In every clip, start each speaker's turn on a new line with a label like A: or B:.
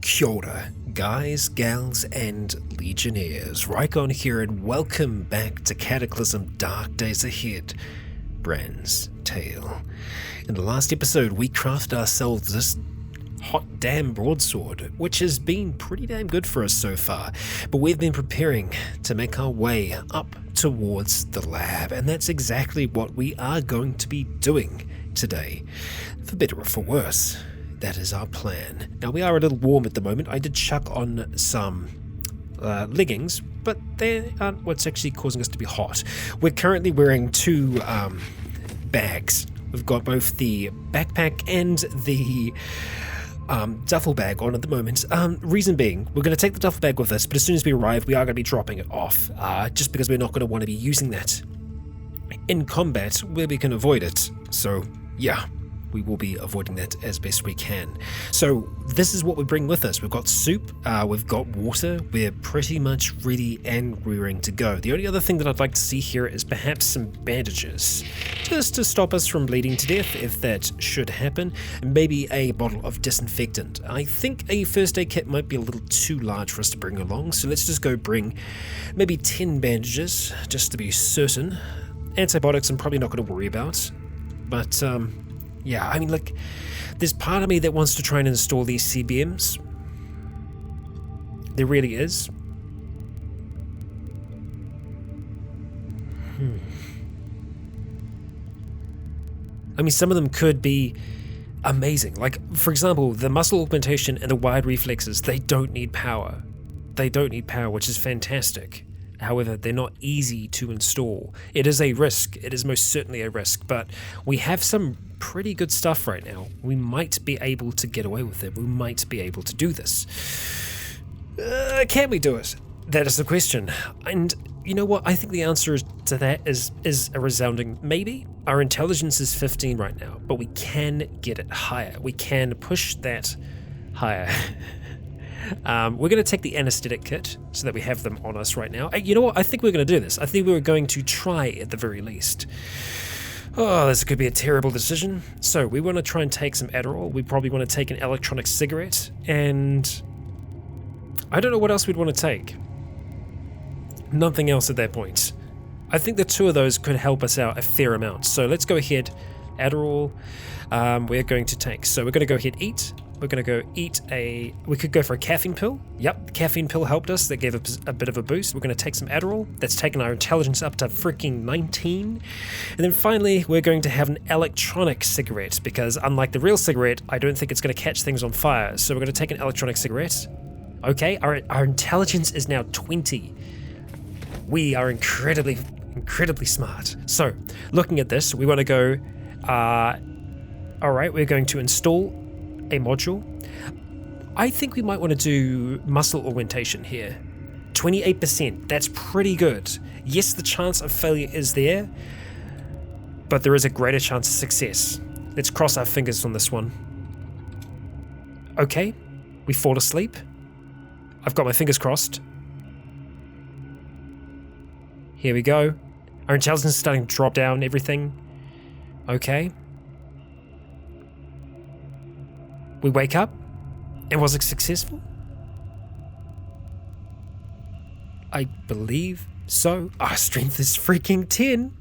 A: Kia ora, guys, gals, and legionnaires. Rycon here, and welcome back to Cataclysm Dark Days Ahead, Bran's Tale. In the last episode, we crafted ourselves this hot damn broadsword, which has been pretty damn good for us so far, but we've been preparing to make our way up towards the lab, and that's exactly what we are going to be doing today, for better or for worse. That is our plan. Now, we are a little warm at the moment. I did chuck on some leggings, but they aren't what's actually causing us to be hot. We're currently wearing two bags. We've got both the backpack and the duffel bag on at the moment. Reason being, we're going to take the duffel bag with us, but as soon as we arrive, we are going to be dropping it off, just because we're not going to want to be using that in combat where we can avoid it. So, yeah. We will be avoiding that as best we can. So this is what we bring with us. We've got soup, we've got water, we're pretty much ready and rearing to go. The only other thing that I'd like to see here is perhaps some bandages, just to stop us from bleeding to death if that should happen, and maybe a bottle of disinfectant. I think a first aid kit might be a little too large for us to bring along, so let's just go bring maybe 10 bandages, just to be certain. Antibiotics I'm probably not going to worry about, but yeah, I mean, like, there's part of me that wants to try and install these CBMs. There really is. I mean, some of them could be amazing. Like, for example, the muscle augmentation and the wide reflexes, they don't need power. They don't need power, which is fantastic. However, they're not easy to install. It is a risk. It is most certainly a risk, but we have some pretty good stuff right now. We might be able to get away with it. We might be able to do this. Can we do it? That is the question. And you know what? I think the answer to that is a resounding maybe. Our intelligence is 15 right now, but we can get it higher. We can push that higher. We're going to take the anesthetic kit so that we have them on us right now. You know what? I think we're going to do this. I think we're going to try at the very least. Oh, this could be a terrible decision. So we want to try and take some Adderall. We probably want to take an electronic cigarette, and I don't know what else we'd want to take. Nothing else at that point. I think the two of those could help us out a fair amount. So let's go ahead. Adderall, we're going to take. So we're going to go ahead eat. We're going to go eat we could go for a caffeine pill. Yep, the caffeine pill helped us. That gave us a bit of a boost. We're going to take some Adderall. That's taken our intelligence up to freaking 19. And then finally, we're going to have an electronic cigarette, because unlike the real cigarette, I don't think it's going to catch things on fire. So we're going to take an electronic cigarette. Okay, our intelligence is now 20. We are incredibly smart. So, looking at this, we want to go, alright, we're going to install a module. I think we might want to do muscle augmentation here. 28%, that's pretty good. Yes, the chance of failure is there, but there is a greater chance of success. Let's cross our fingers on this one. Okay, we fall asleep. I've got my fingers crossed. Here we go. Our intelligence is starting to drop down, everything. Okay. We wake up, and was it successful? I believe so. Our strength is freaking 10.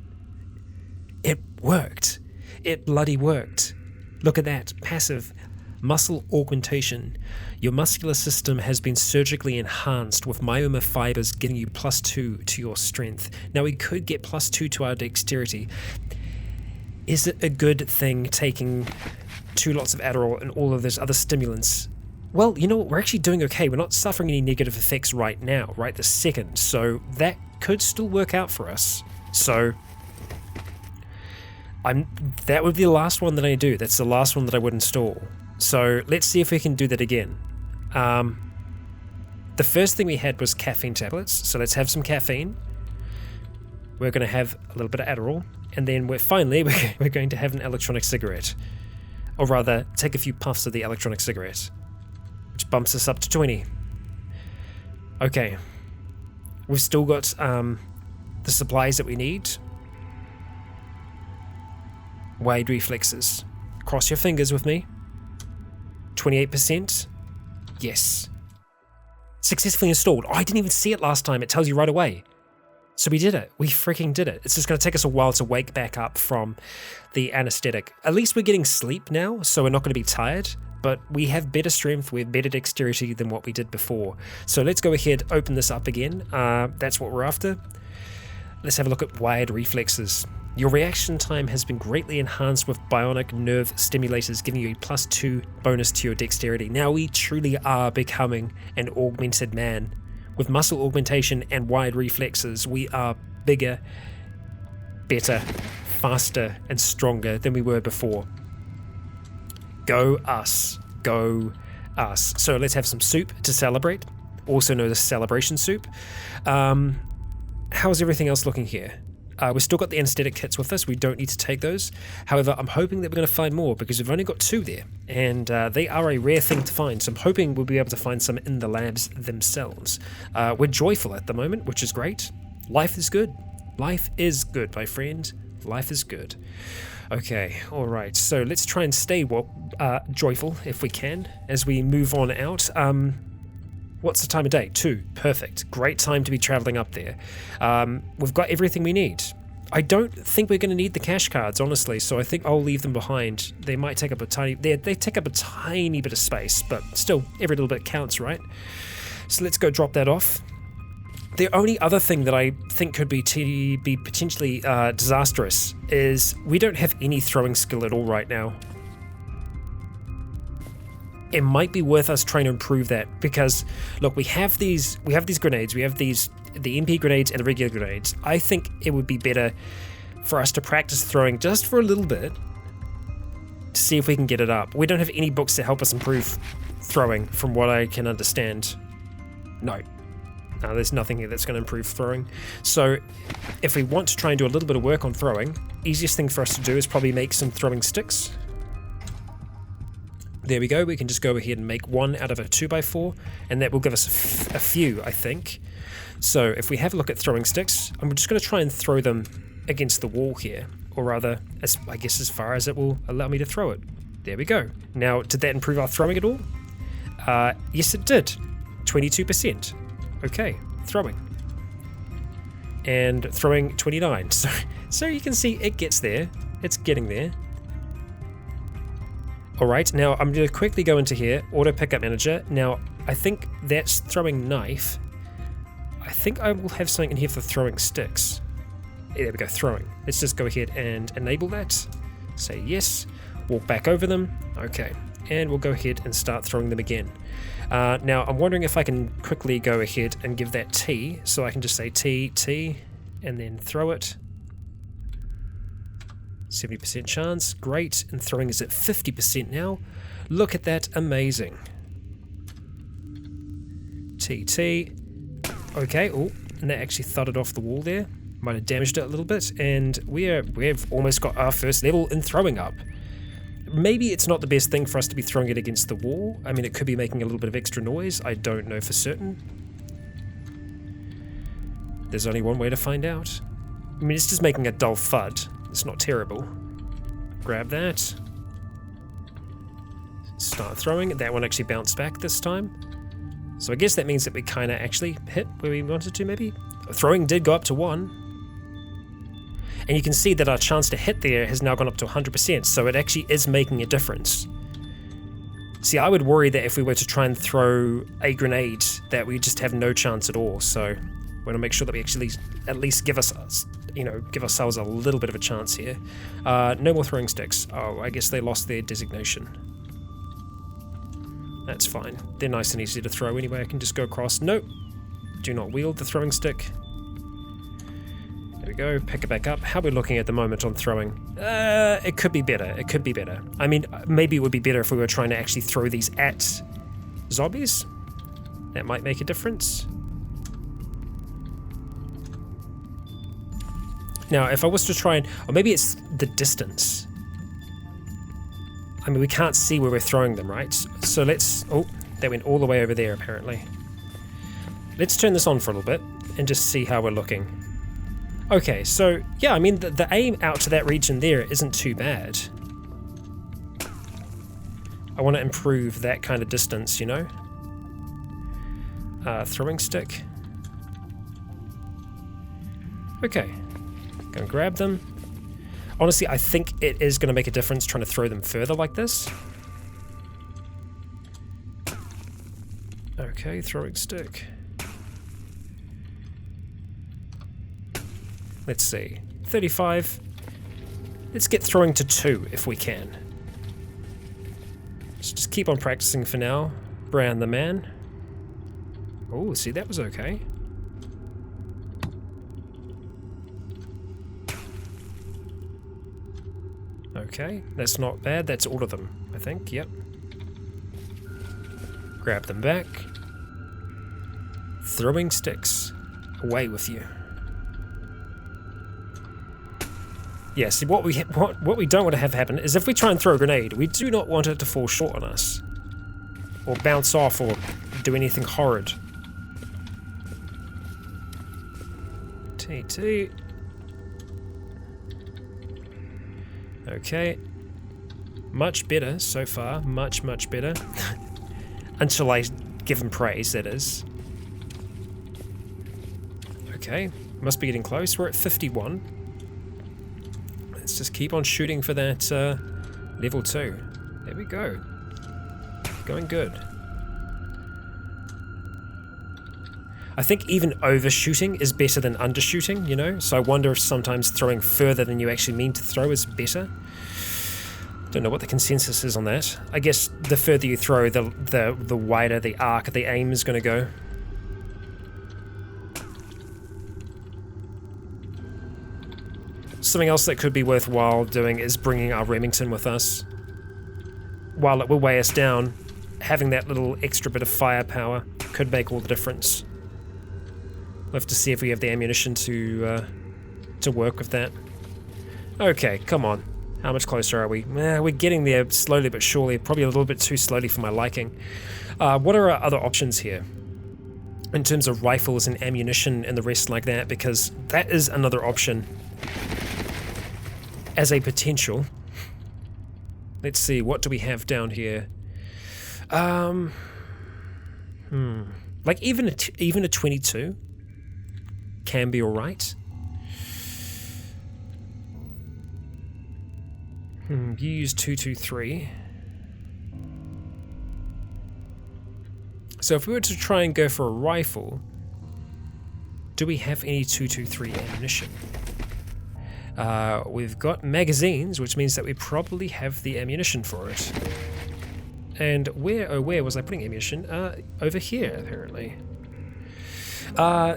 A: It worked. It bloody worked. Look at that. Passive muscle augmentation. Your muscular system has been surgically enhanced with myoma fibers, giving you +2 to your strength. Now, we could get +2 to our dexterity. Is it a good thing taking 2 lots of Adderall and all of those other stimulants? Well, you know what? We're actually doing okay. We're not suffering any negative effects right now, right this second. So that could still work out for us. So that would be the last one that I do. That's the last one that I would install. So let's see if we can do that again. The first thing we had was caffeine tablets. So let's have some caffeine. We're going to have a little bit of Adderall. And then we're going to have an electronic cigarette. Or rather, take a few puffs of the electronic cigarette, which bumps us up to 20. Okay. We've still got the supplies that we need. Wide reflexes. Cross your fingers with me. 28%. Yes. Successfully installed. Oh, I didn't even see it last time. It tells you right away. So we did it. We freaking did it. It's just going to take us a while to wake back up from the anesthetic. At least we're getting sleep now, so we're not going to be tired. But we have better strength, we have better dexterity than what we did before. So let's go ahead, open this up again. That's what we're after. Let's have a look at wired reflexes. Your reaction time has been greatly enhanced with bionic nerve stimulators, giving you a +2 bonus to your dexterity. Now we truly are becoming an augmented man. With muscle augmentation and wired reflexes, we are bigger, better, faster, and stronger than we were before. Go us. Go us. So let's have some soup to celebrate, also known as celebration soup. How's everything else looking here? We've still got the anesthetic kits with us. We don't need to take those. However, I'm hoping that we're going to find more because we've only got 2 there, and they are a rare thing to find. So I'm hoping we'll be able to find some in the labs themselves. We're joyful at the moment, which is great. Life is good. Life is good, my friend. Life is good. Okay, alright, so let's try and stay joyful if we can as we move on out. What's the time of day? 2. Perfect. Great time to be traveling up there. We've got everything we need. I don't think we're going to need the cash cards, honestly, so I think I'll leave them behind. They might take up a tiny... They take up a tiny bit of space, but still, every little bit counts, right? So let's go drop that off. The only other thing that I think could be potentially disastrous is we don't have any throwing skill at all right now. It might be worth us trying to improve that because, look, we have these grenades, we have the MP grenades and the regular grenades. I think it would be better for us to practice throwing just for a little bit to see if we can get it up. We don't have any books to help us improve throwing, from what I can understand. No, there's nothing here that's going to improve throwing. So if we want to try and do a little bit of work on throwing, easiest thing for us to do is probably make some throwing sticks. There we go, we can just go ahead and make 1 out of a 2x4, and that will give us a few, I think. So if we have a look at throwing sticks, I'm just going to try and throw them against the wall here, or rather, I guess as far as it will allow me to throw it. There we go. Now, did that improve our throwing at all? Yes, it did. 22%. Okay, throwing. And throwing 29. So you can see it gets there. It's getting there. Alright, now I'm going to quickly go into here, Auto Pickup Manager. Now, I think that's throwing knife. I think I will have something in here for throwing sticks. There we go, throwing. Let's just go ahead and enable that. Say yes, walk back over them. Okay, and we'll go ahead and start throwing them again. Now, I'm wondering if I can quickly go ahead and give that T, so I can just say T, and then throw it. 70% chance, great, and throwing is at 50% now. Look at that, amazing. TT. Okay, oh, and that actually thudded off the wall there. Might have damaged it a little bit, and we've almost got our first level in throwing up. Maybe it's not the best thing for us to be throwing it against the wall. I mean, it could be making a little bit of extra noise. I don't know for certain. There's only one way to find out. I mean, it's just making a dull thud. It's not terrible. Grab that. Start throwing. That one actually bounced back this time. So I guess that means that we kind of actually hit where we wanted to, maybe. Throwing did go up to 1. And you can see that our chance to hit there has now gone up to 100%, so it actually is making a difference. See, I would worry that if we were to try and throw a grenade, that we just have no chance at all, so we want to make sure that we actually at least give ourselves a little bit of a chance here. No more throwing sticks. Oh, I guess they lost their designation. That's fine. They're nice and easy to throw anyway. I can just go across. Nope. Do not wield the throwing stick. There we go. Pick it back up. How are we looking at the moment on throwing? It could be better. It could be better. I mean, maybe it would be better if we were trying to actually throw these at zombies. That might make a difference. Now, if I was to try and... Or maybe it's the distance. I mean, we can't see where we're throwing them, right? So let's... Oh, they went all the way over there, apparently. Let's turn this on for a little bit and just see how we're looking. Okay, so, yeah, I mean, the aim out to that region there isn't too bad. I want to improve that kind of distance, you know? throwing stick. Okay, gonna grab them. Honestly, I think it is gonna make a difference trying to throw them further like this. Okay, throwing stick. Let's see, 35. Let's get throwing to 2 if we can. Let's just keep on practicing for now. Bran the man. Oh, see, that was okay. Okay, that's not bad. That's all of them, I think. Yep. Grab them back. Throwing sticks. Away with you. Yeah, see, what we don't want to have happen is if we try and throw a grenade, we do not want it to fall short on us. Or bounce off or do anything horrid. TT. Okay. Much better so far. Much better. Until I give him praise, that is. Okay. Must be getting close. We're at 51. Let's just keep on shooting for that level 2. There we go. Going good. I think even overshooting is better than undershooting, you know? So I wonder if sometimes throwing further than you actually mean to throw is better. Don't know what the consensus is on that. I guess the further you throw, the wider the arc of the aim is going to go. Something else that could be worthwhile doing is bringing our Remington with us. While it will weigh us down, having that little extra bit of firepower could make all the difference. We'll have to see if we have the ammunition to work with that. Okay, come on. How much closer are we? We're getting there slowly but surely. Probably a little bit too slowly for my liking. What are our other options here? In terms of rifles and ammunition and the rest like that, because that is another option as a potential. Let's see, what do we have down here? Like even a 22 can be alright. You use 223. So if we were to try and go for a rifle, do we have any 223 ammunition? We've got magazines, which means that we probably have the ammunition for it. And where was I putting ammunition? Over here, apparently.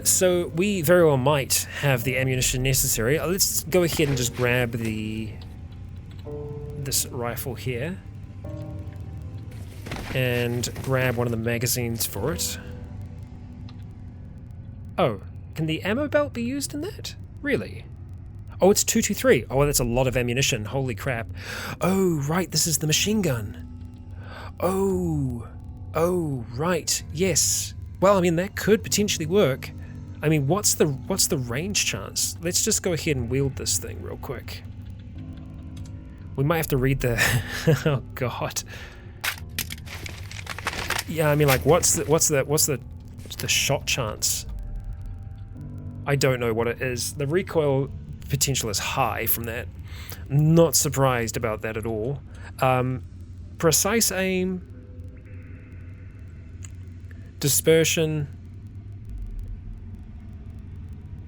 A: So we very well might have the ammunition necessary. Let's go ahead and just grab this rifle here. And grab one of the magazines for it. Oh, can the ammo belt be used in that? Really? Oh, it's 223. Oh, that's a lot of ammunition. Holy crap. Oh, right, this is the machine gun. Oh, right, yes. Well, I mean, that could potentially work. I mean, what's the range chance? Let's just go ahead and wield this thing real quick. We might have to read the... oh, God. Yeah, I mean, like, what's the shot chance? I don't know what it is. The recoil potential is high from that. Not surprised about that at all. Precise aim, dispersion.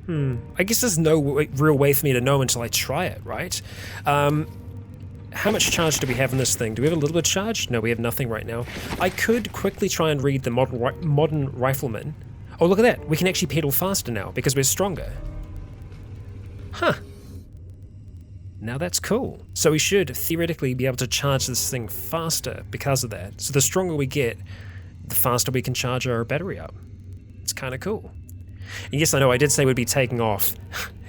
A: I guess there's no real way for me to know until I try it, right? How much charge do we have in this thing? Do we have a little bit of charge? No, we have nothing right now. I could quickly try and read the modern rifleman. Oh, look at that. We can actually pedal faster now because we're stronger. Huh. Now that's cool. So we should theoretically be able to charge this thing faster because of that. So the stronger we get, the faster we can charge our battery up. It's kind of cool. And yes, I know I did say we'd be taking off,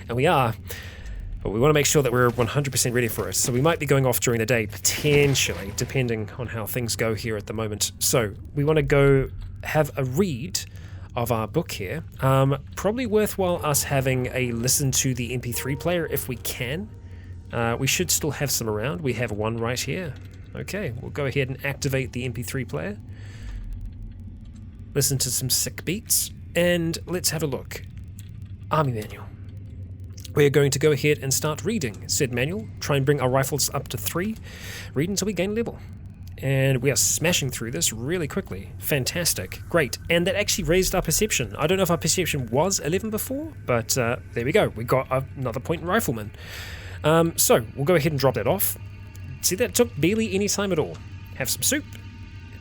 A: and we are, but we want to make sure that we're 100% ready for it. So we might be going off during the day, potentially, depending on how things go here at the moment. So we want to go have a read of our book here. Probably worthwhile us having a listen to the MP3 player if we can. We should still have some around. We have one right here. Okay, we'll go ahead and activate the MP3 player. listen to some sick beats, and let's have a look. Army manual. We are going to go ahead and start reading said manual, try and bring our rifles up to 3, read until we gain level. And we are smashing through this really quickly. Fantastic. Great. And that actually raised our perception. I don't know if our perception was 11 before, but there we go. We got another point in rifleman. So we'll go ahead and drop that off. See, that took barely any time at all. Have some soup.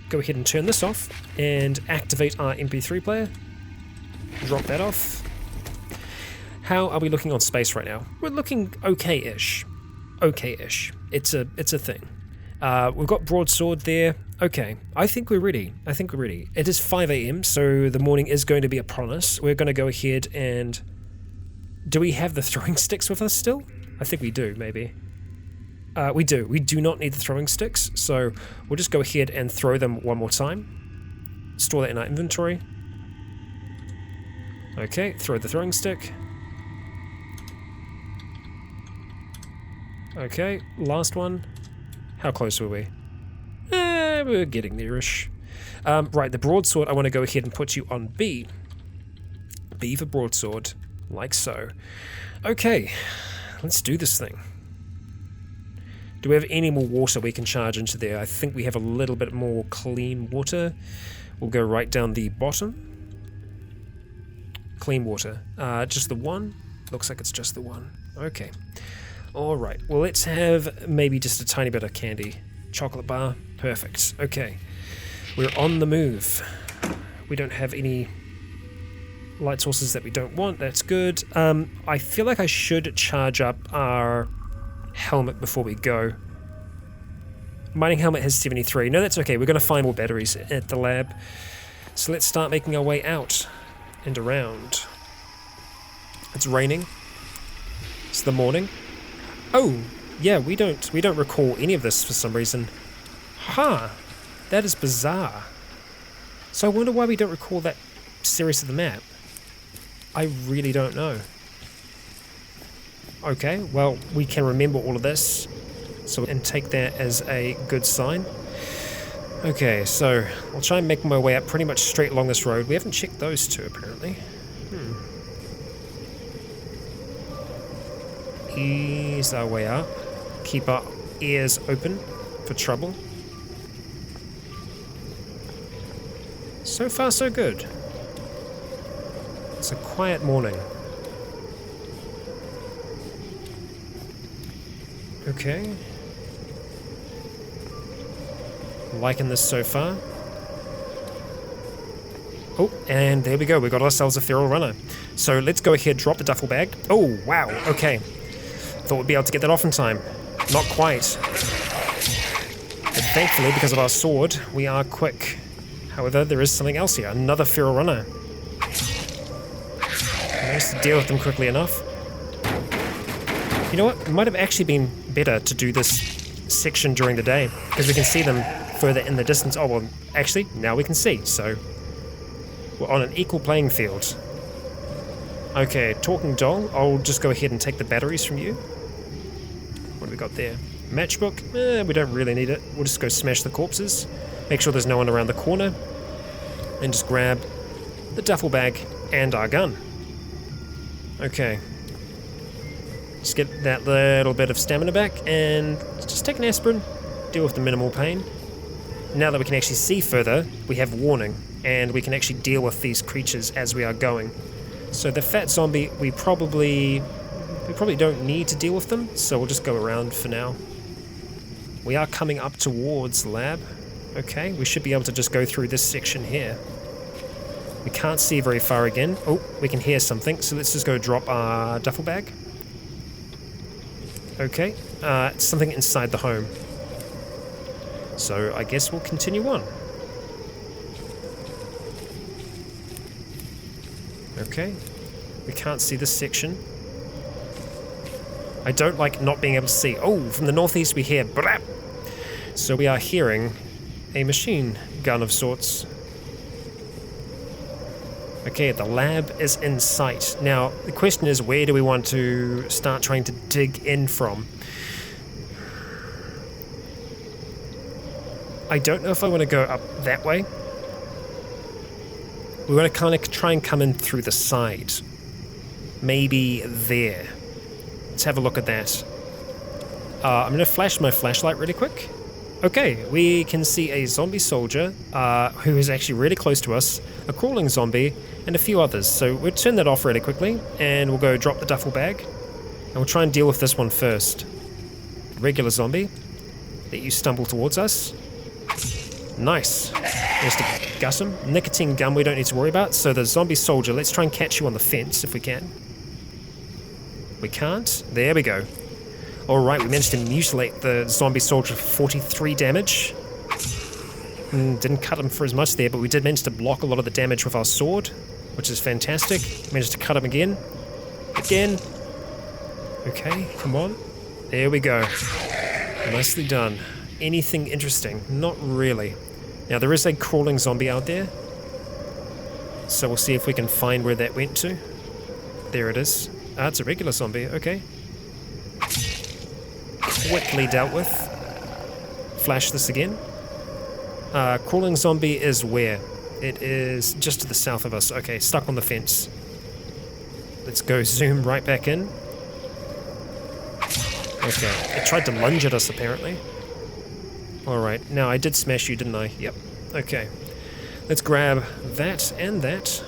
A: Go ahead and turn this off and activate our MP3 player. Drop that off. How are we looking on space right now? We're looking okay-ish. Okay-ish. It's a thing. We've got broadsword there. Okay, I think we're ready. It is 5 a.m, so the morning is going to be upon us. We're going to go ahead and... Do we have the throwing sticks with us still? I think we do, maybe. We do. We do not need the throwing sticks, so we'll just go ahead and throw them one more time. Store that in our inventory. Okay, throw the throwing stick. Okay, last one. How close were we? We're getting there-ish. Right, the broadsword, I want to go ahead and put you on B. B for broadsword, like so. Okay, let's do this thing. Do we have any more water we can charge into there? I think we have a little bit more clean water. We'll go right down the bottom. Clean water. Just the one? Looks like it's just the one. Okay. Alright, well let's have maybe just a tiny bit of candy. Chocolate bar, perfect. Okay, we're on the move. We don't have any light sources that we don't want, that's good. I feel like I should charge up our helmet before we go. Mining helmet has 73. No, that's okay, we're going to find more batteries at the lab. So let's start making our way out and around. It's raining. It's the morning. Oh, yeah, we don't recall any of this for some reason. Huh, that is bizarre. So I wonder why we don't recall that series of the map. I really don't know. Okay, well, we can remember all of this, so and take that as a good sign. Okay, so I'll try and make my way up pretty much straight along this road. We haven't checked those two, apparently. Ease our way up. Keep our ears open for trouble. So far, so good. It's a quiet morning. Okay. Liking this so far. Oh, and there we go. We got ourselves a feral runner. So let's go ahead, drop the duffel bag. Oh, wow. Okay. Thought we'd be able to get that off in time. Not quite. But thankfully, because of our sword, we are quick. However, there is something else here. Another feral runner. Managed to deal with them quickly enough. You know what? It might have actually been better to do this section during the day, because we can see them further in the distance. Oh, well, actually, now we can see, so we're on an equal playing field. Okay, talking doll, I'll just go ahead and take the batteries from you. What do we got there? Matchbook? We don't really need it. We'll just go smash the corpses. Make sure there's no one around the corner. And just grab the duffel bag and our gun. Okay. Just get that little bit of stamina back and just take an aspirin. Deal with the minimal pain. Now that we can actually see further, we have warning. And we can actually deal with these creatures as we are going. So the fat zombie, we probably don't need to deal with them, so we'll just go around for now. We are coming up towards the lab. Okay, we should be able to just go through this section here. We can't see very far again. Oh, we can hear something, so let's just go drop our duffel bag. Okay, it's something inside the home. So I guess we'll continue on. Okay, we can't see this section. I don't like not being able to see. Oh, from the northeast we hear brap. So we are hearing a machine gun of sorts. Okay, the lab is in sight. Now, the question is, where do we want to start trying to dig in from? I don't know if I want to go up that way. We want to kind of try and come in through the side. Maybe there. Let's have a look at that. I'm going to flash my flashlight really quick. Okay, we can see a zombie soldier who is actually really close to us, a crawling zombie, and a few others. So we'll turn that off really quickly, and we'll go drop the duffel bag. And we'll try and deal with this one first. Regular zombie. Let you stumble towards us. Nice. Just to gut him. Nicotine gun we don't need to worry about. So the zombie soldier, let's try and catch you on the fence if we can. We can't. There we go. Alright, we managed to mutilate the zombie soldier for 43 damage. Didn't cut him for as much there, but we did manage to block a lot of the damage with our sword, which is fantastic. Managed to cut him again. Again. Okay, come on. There we go. Nicely done. Anything interesting? Not really. Now, there is a crawling zombie out there. So we'll see if we can find where that went to. There it is. Ah, it's a regular zombie. Okay. Quickly dealt with. Flash this again. Crawling zombie is where? It is just to the south of us. Okay, stuck on the fence. Let's go zoom right back in. Okay, it tried to lunge at us apparently. Alright, now I did smash you, didn't I? Yep. Okay. Let's grab that and that.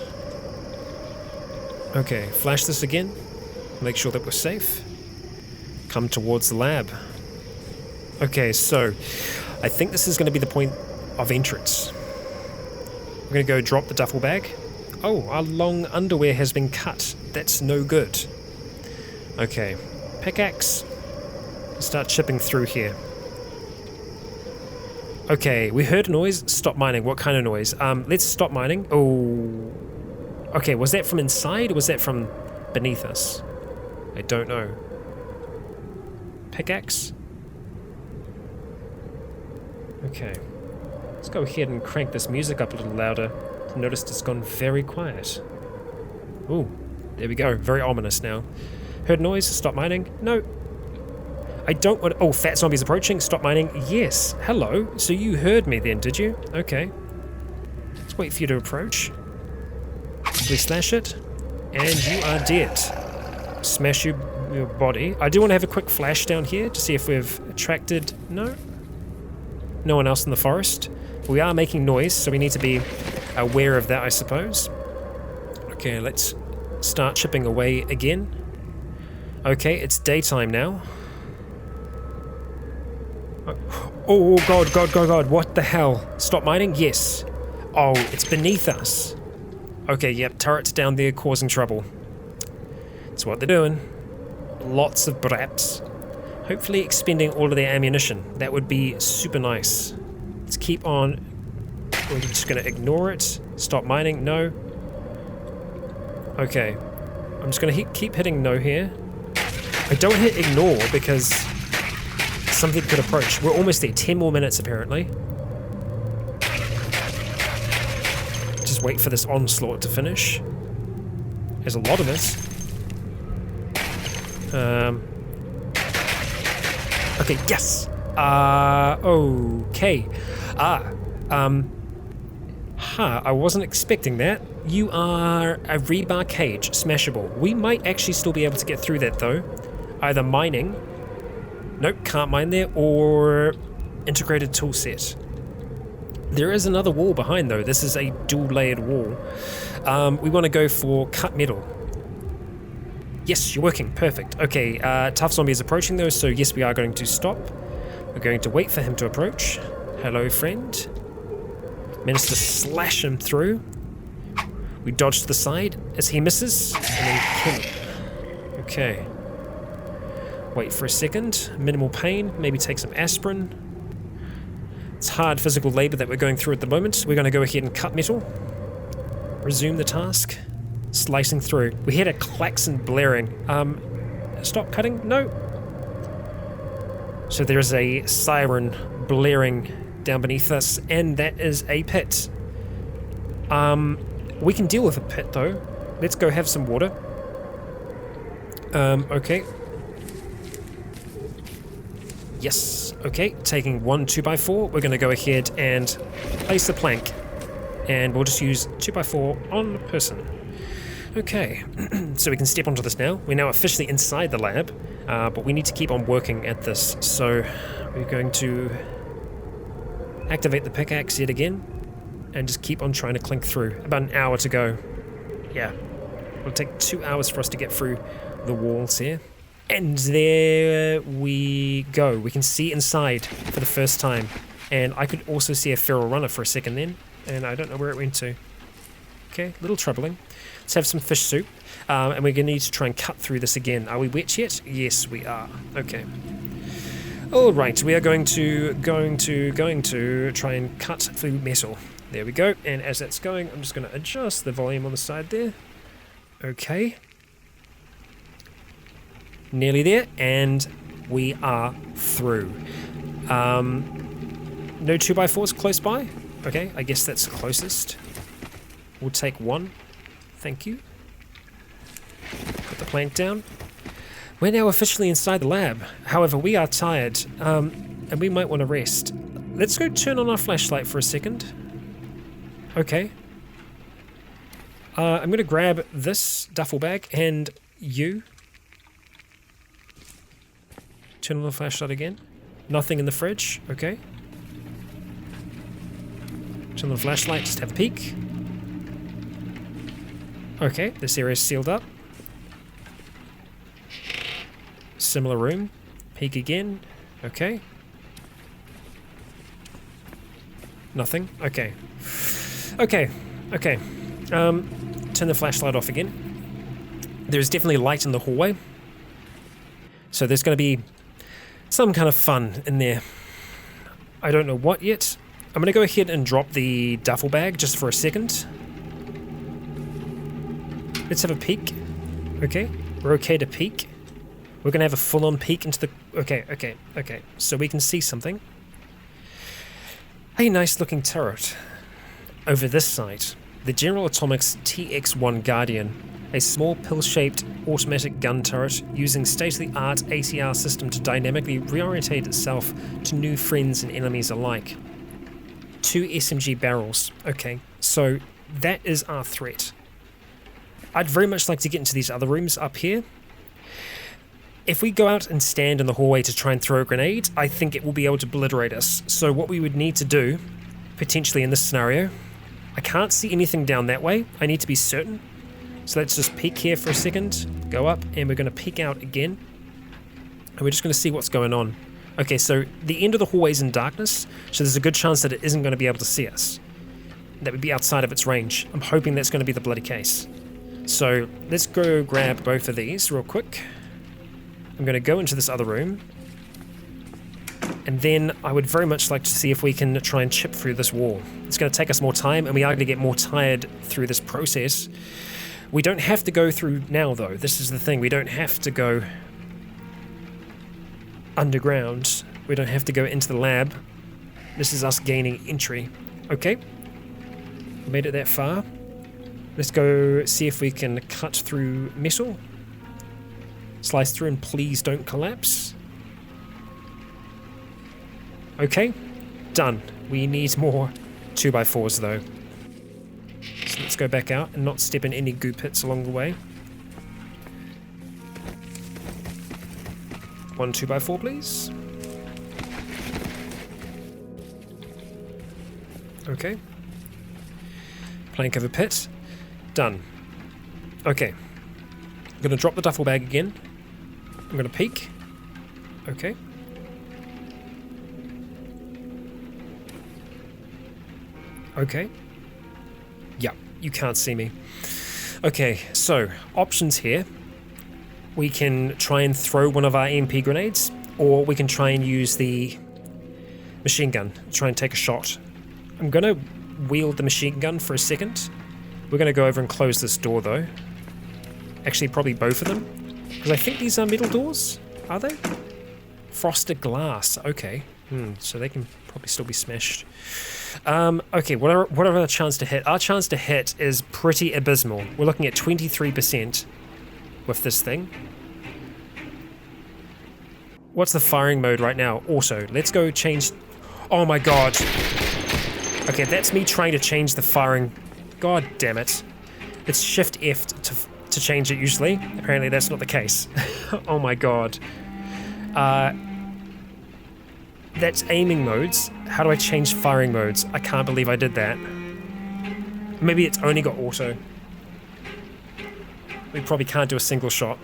A: Okay, flash this again. Make sure that we're safe. Come towards the lab. Okay, so I think this is going to be the point of entrance. We're going to go drop the duffel bag. Oh, our long underwear has been cut. That's no good. Okay, pickaxe. Start chipping through here. Okay, we heard a noise. Stop mining. What kind of noise? Let's stop mining. Oh. Okay, was that from inside or was that from beneath us? I don't know. Pickaxe? Okay. Let's go ahead and crank this music up a little louder. Noticed it's gone very quiet. Ooh, there we go. Very ominous now. Heard noise. Stop mining. No. I don't want... Oh, fat zombies approaching. Stop mining. Yes. Hello. So you heard me then, did you? Okay. Let's wait for you to approach. We slash it. And you are dead. Smash your body. I do want to have a quick flash down here to see if we've attracted... No? No one else in the forest. We are making noise, so we need to be aware of that, I suppose. Okay, let's start chipping away again. Okay, it's daytime now. Oh, God, what the hell? Stop mining? Yes. Oh, it's beneath us. Okay, yep, turrets down there causing trouble. That's what they're doing. Lots of braps. Hopefully expending all of their ammunition. That would be super nice. Let's keep on. We're just going to ignore it. Stop mining. No. Okay. I'm just going to keep hitting no here. I don't hit ignore because something could approach. We're almost there. 10 more minutes apparently. Just wait for this onslaught to finish. There's a lot of it. Okay, yes! Okay. I wasn't expecting that. You are a rebar cage, smashable. We might actually still be able to get through that though. Either mining, nope, can't mine there, or integrated tool set. There is another wall behind though. This is a dual layered wall. We want to go for cut metal. Yes, you're working. Perfect. Okay, tough zombie is approaching though, so yes, we are going to stop. We're going to wait for him to approach. Hello, friend. Managed to slash him through. We dodge to the side as he misses, and then kill him. Okay. Wait for a second. Minimal pain. Maybe take some aspirin. It's hard physical labor that we're going through at the moment. We're going to go ahead and cut metal. Resume the task. Slicing through. We heard a klaxon blaring. Stop cutting? No. So there's a siren blaring down beneath us, and that is a pit. We can deal with a pit though. Let's go have some water. Okay. Yes. Okay. Taking one 2x4. We're going to go ahead and place the plank. And we'll just use 2x4 on person. Okay, so we can step onto this now. We're now officially inside the lab, but we need to keep on working at this. So we're going to activate the pickaxe yet again, and just keep on trying to clink through. About an hour to go. Yeah, it'll take 2 hours for us to get through the walls here. And there we go. We can see inside for the first time. And I could also see a feral runner for a second then, and I don't know where it went to. Okay, a little troubling. Let's have some fish soup, and we're going to need to try and cut through this again. Are we wet yet? Yes, we are. Okay. All right, we are going to try and cut through metal. There we go. And as that's going, I'm just going to adjust the volume on the side there. Okay. Nearly there, and we are through. No 2x4s close by? Okay, I guess that's the closest. We'll take one. Thank you. Put the plank down. We're now officially inside the lab. However, we are tired, and we might want to rest. Let's go turn on our flashlight for a second. Okay. I'm going to grab this duffel bag, and you. Turn on the flashlight again. Nothing in the fridge. Okay. Turn on the flashlight, just have a peek. Okay, this area is sealed up. Similar room. Peek again. Okay. Nothing. Okay. Okay. Okay. Turn the flashlight off again. There's definitely light in the hallway. So there's going to be some kind of fun in there. I don't know what yet. I'm going to go ahead and drop the duffel bag just for a second. Let's have a peek. Okay, we're okay to peek. We're going to have a full-on peek into the... Okay. So we can see something. A nice-looking turret. Over this side, the General Atomics TX-1 Guardian, a small pill-shaped automatic gun turret using state-of-the-art ATR system to dynamically reorientate itself to new friends and enemies alike. 2 SMG barrels. Okay, so that is our threat. I'd very much like to get into these other rooms up here. If we go out and stand in the hallway to try and throw a grenade, I think it will be able to obliterate us. So what we would need to do, potentially in this scenario, I can't see anything down that way. I need to be certain. So let's just peek here for a second, go up, and we're going to peek out again. And we're just going to see what's going on. Okay, so the end of the hallway is in darkness, so there's a good chance that it isn't going to be able to see us. That would be outside of its range. I'm hoping that's going to be the bloody case. So let's go grab both of these real quick. I'm going to go into this other room. And then I would very much like to see if we can try and chip through this wall. It's going to take us more time, and we are going to get more tired through this process. We don't have to go through now, though. This is the thing. We don't have to go underground. We don't have to go into the lab. This is us gaining entry. Okay. Made it that far. Let's go see if we can cut through metal. Slice through and please don't collapse. Okay. Done. We need more 2x4s though. So let's go back out and not step in any goo pits along the way. 1 2x4 please. Okay. Plank of a pit. Done. Okay. I'm going to drop the duffel bag again. I'm going to peek. Okay. Okay. Yeah, you can't see me. Okay, so options here. We can try and throw one of our EMP grenades, or we can try and use the machine gun, try and take a shot. I'm going to wield the machine gun for a second. We're going to go over and close this door though. Actually, probably both of them. Because I think these are metal doors. Are they? Frosted glass. Okay. So they can probably still be smashed. Okay, what are our chance to hit? Our chance to hit is pretty abysmal. We're looking at 23% with this thing. What's the firing mode right now? Auto. Let's go change... Oh my god. Okay, that's me trying to change the firing. God damn it. It's Shift F to change it usually. Apparently that's not the case. Oh my god. That's aiming modes. How do I change firing modes? I can't believe I did that. Maybe it's only got auto. We probably can't do a single shot.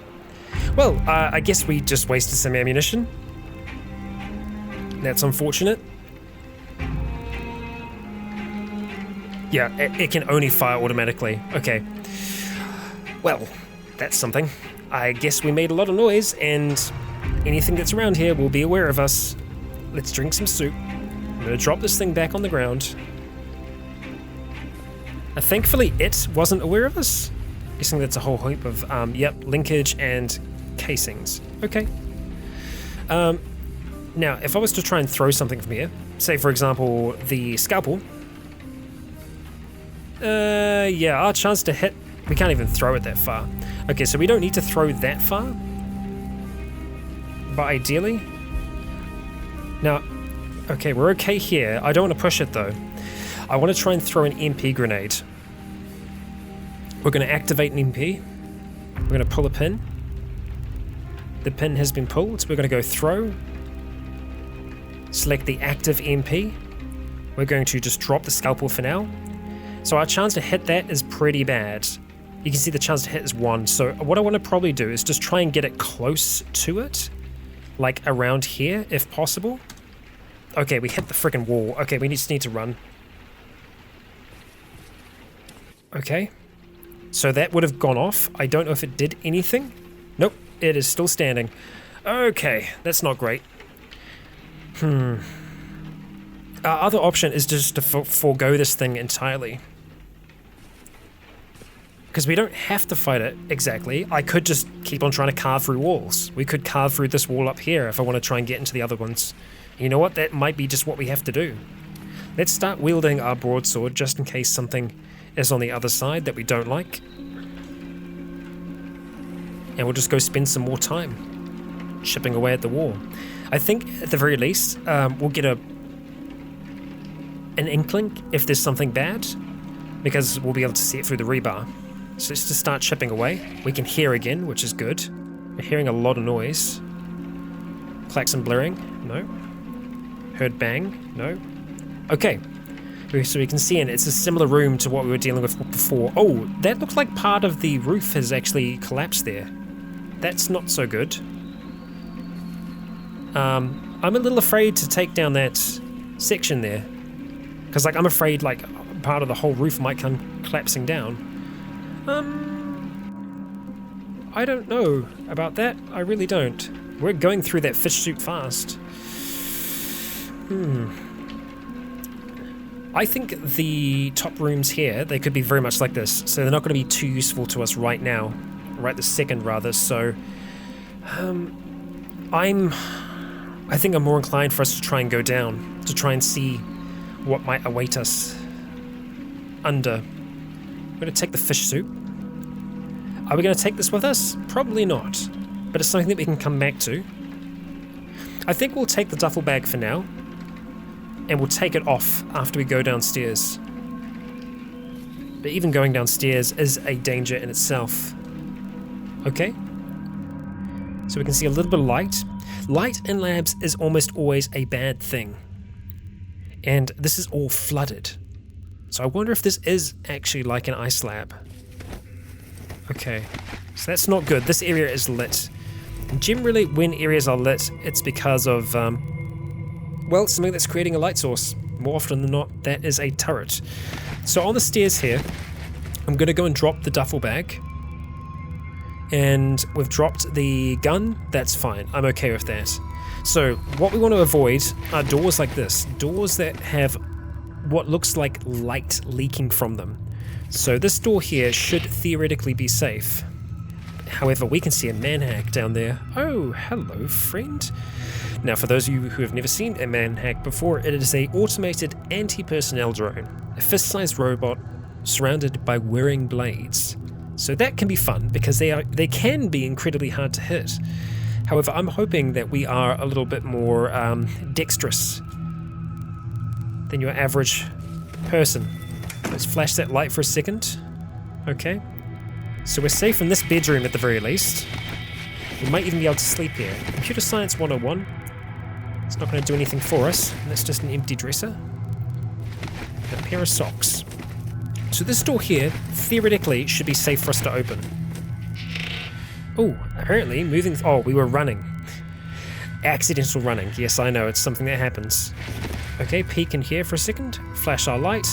A: Well, I guess we just wasted some ammunition. That's unfortunate. Yeah, it can only fire automatically. Okay. Well, that's something. I guess we made a lot of noise, and anything that's around here will be aware of us. Let's drink some soup. I'm gonna drop this thing back on the ground. Thankfully, it wasn't aware of us. Guessing that's a whole heap of, yep, linkage and casings. Okay. Now, if I was to try and throw something from here, say for example, the scalpel. Yeah, our chance to hit, we can't even throw it that far. Okay, so we don't need to throw that far. But ideally. Now, okay, we're okay here. I don't want to push it though. I want to try and throw an MP grenade. We're going to activate an MP. We're going to pull a pin. The pin has been pulled, so we're going to go throw. Select the active MP. We're going to just drop the scalpel for now. So our chance to hit that is pretty bad. You can see the chance to hit is 1. So what I want to probably do is just try and get it close to it. Like around here, if possible. Okay, we hit the freaking wall. Okay, we just need to run. Okay. So that would have gone off. I don't know if it did anything. Nope, it is still standing. Okay, that's not great. Our other option is just to forego this thing entirely. Because we don't have to fight it exactly. I could just keep on trying to carve through walls. We could carve through this wall up here if I want to try and get into the other ones. You know what? That might be just what we have to do. Let's start wielding our broadsword just in case something is on the other side that we don't like. And we'll just go spend some more time chipping away at the wall. I think at the very least, we'll get an inkling if there's something bad, because we'll be able to see it through the rebar. So let's just start chipping away. We can hear again, which is good. We're hearing a lot of noise. Klaxon blaring? No. Heard bang? No. Okay. So we can see in it's a similar room to what we were dealing with before. Oh, that looks like part of the roof has actually collapsed there. That's not so good. I'm a little afraid to take down that section there. Because like I'm afraid like part of the whole roof might come collapsing down. I don't know about that. I really don't. We're going through that fish soup fast. I think the top rooms here, they could be very much like this, so they're not going to be too useful to us right now. Right this second, rather, so... I think I'm more inclined for us to try and go down, to try and see what might await us under. I'm going to take the fish soup. Are we going to take this with us? Probably not, but it's something that we can come back to. I think we'll take the duffel bag for now, and we'll take it off after we go downstairs. But even going downstairs is a danger in itself. Okay? So we can see a little bit of light. Light in labs is almost always a bad thing. And this is all flooded. So I wonder if this is actually like an ice lab. Okay, so that's not good. This area is lit. And generally, when areas are lit, it's because of, well, something that's creating a light source. More often than not, that is a turret. So on the stairs here, I'm going to go and drop the duffel bag. And we've dropped the gun. That's fine. I'm okay with that. So what we want to avoid are doors like this. Doors that have what looks like light leaking from them. So this door here should theoretically be safe. However, we can see a manhack down there. Oh, hello, friend. Now, for those of you who have never seen a manhack before, it is an automated anti-personnel drone. A fist-sized robot surrounded by whirring blades. So that can be fun, because they can be incredibly hard to hit. However, I'm hoping that we are a little bit more dexterous than your average person. Let's flash that light for a second. Okay. So we're safe in this bedroom at the very least. We might even be able to sleep here. Computer Science 101. It's not going to do anything for us. That's just an empty dresser. And a pair of socks. So this door here, theoretically, should be safe for us to open. Oh, apparently moving... Oh, we were running. Accidental running. Yes, I know, it's something that happens. Okay, peek in here for a second. Flash our light.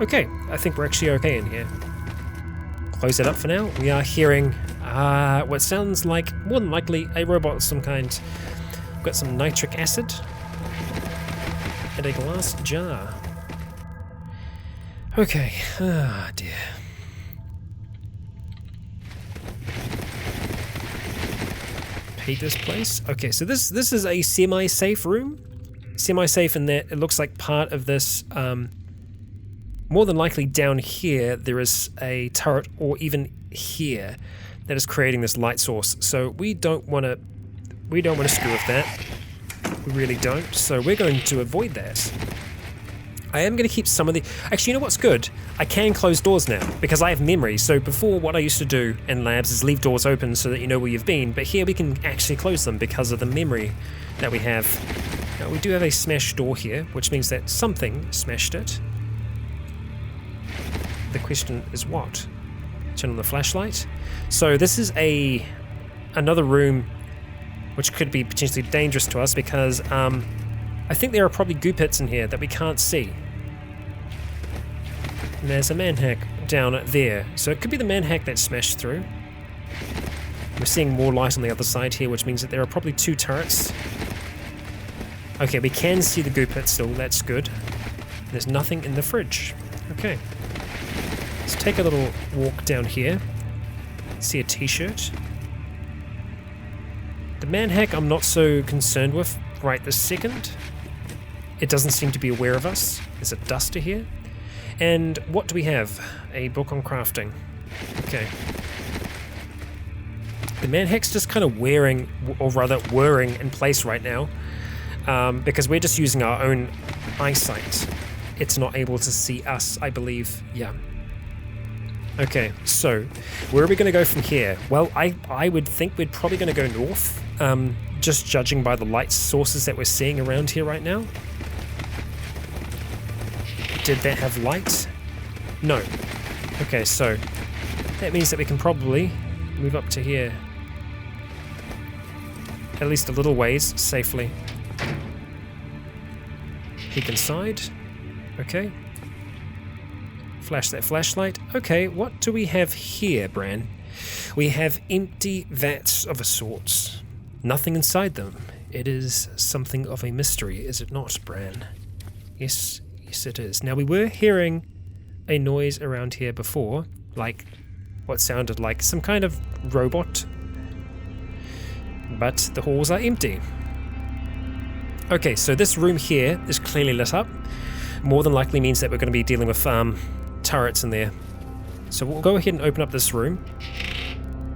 A: Okay, I think we're actually okay in here. Close it up for now. We are hearing what sounds like, more than likely, a robot of some kind. We've got some nitric acid. And a glass jar. Okay, ah dear. Hate this place. Okay, so this is a semi-safe room. Semi-safe in that it looks like part of this, more than likely down here, there is a turret, or even here, that is creating this light source. So we don't want to screw with that. We really don't. So we're going to avoid that. I am going to keep some of the... Actually, you know what's good? I can close doors now, because I have memory. So before, what I used to do in labs is leave doors open so that you know where you've been, but here we can actually close them because of the memory that we have. Now, we do have a smashed door here, which means that something smashed it. The question is what? Turn on the flashlight. So this is another room which could be potentially dangerous to us because I think there are probably goo pits in here that we can't see. And there's a manhack down there. So it could be the manhack that smashed through. We're seeing more light on the other side here, which means that there are probably two turrets. Okay, we can see the goo pit still, that's good. There's nothing in the fridge. Okay. Let's take a little walk down here. See a t-shirt. The manhack I'm not so concerned with right this second. It doesn't seem to be aware of us. There's a duster here. And what do we have? A book on crafting. Okay. The manhack's just kind of wearing, or rather whirring in place right now, because we're just using our own eyesight. It's not able to see us, I believe. Yeah. Okay, so where are we going to go from here? Well, I would think we're probably going to go north, just judging by the light sources that we're seeing around here right now. Did that have light? No. Okay, so that means that we can probably move up to here. At least a little ways, safely. Peek inside. Okay. Flash that flashlight. Okay, what do we have here, Bran? We have empty vats of a sort. Nothing inside them. It is something of a mystery, is it not, Bran? Yes, yes it is. Now, we were hearing a noise around here before, like what sounded like some kind of robot. But the halls are empty. Okay, so this room here is clearly lit up. More than likely means that we're going to be dealing with turrets in there. So we'll go ahead and open up this room.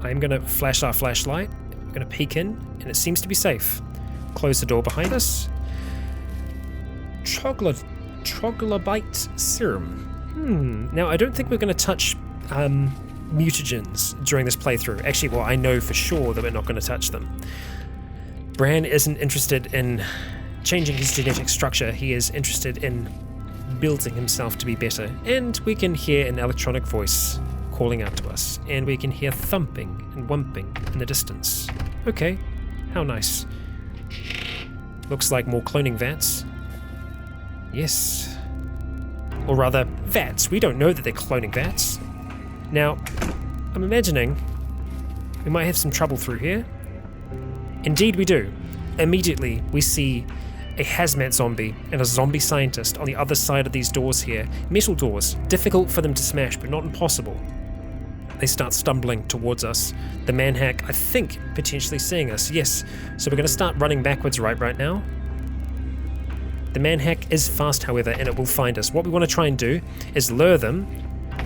A: I'm going to flash our flashlight. I'm going to peek in, and it seems to be safe. Close the door behind us. Troglobite serum. Now, I don't think we're going to touch mutagens during this playthrough. Actually, well, I know for sure that we're not going to touch them. Bran isn't interested in changing his genetic structure. He is interested in building himself to be better. And we can hear an electronic voice calling out to us. And we can hear thumping and wumping in the distance. Okay, how nice. Looks like more cloning vats. Yes. Or rather, vats. We don't know that they're cloning vats. Now, I'm imagining we might have some trouble through here. Indeed we do. Immediately, we see a hazmat zombie and a zombie scientist on the other side of these doors here. Metal doors. Difficult for them to smash, but not impossible. They start stumbling towards us. The manhack, I think, potentially seeing us. Yes. So we're going to start running backwards right now. The manhack is fast, however, and it will find us. What we want to try and do is lure them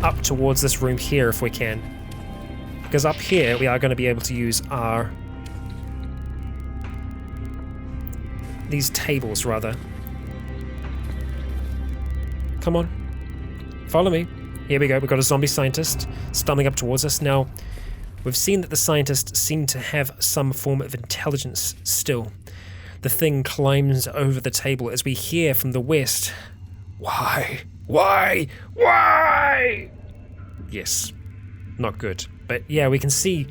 A: up towards this room here if we can. Because up here, we are going to be able to use these tables, rather. Come on. Follow me. Here we go. We've got a zombie scientist stumbling up towards us. Now, we've seen that the scientists seem to have some form of intelligence still. The thing climbs over the table as we hear from the west. Why? Why? Why? Yes. Not good. But yeah, we can see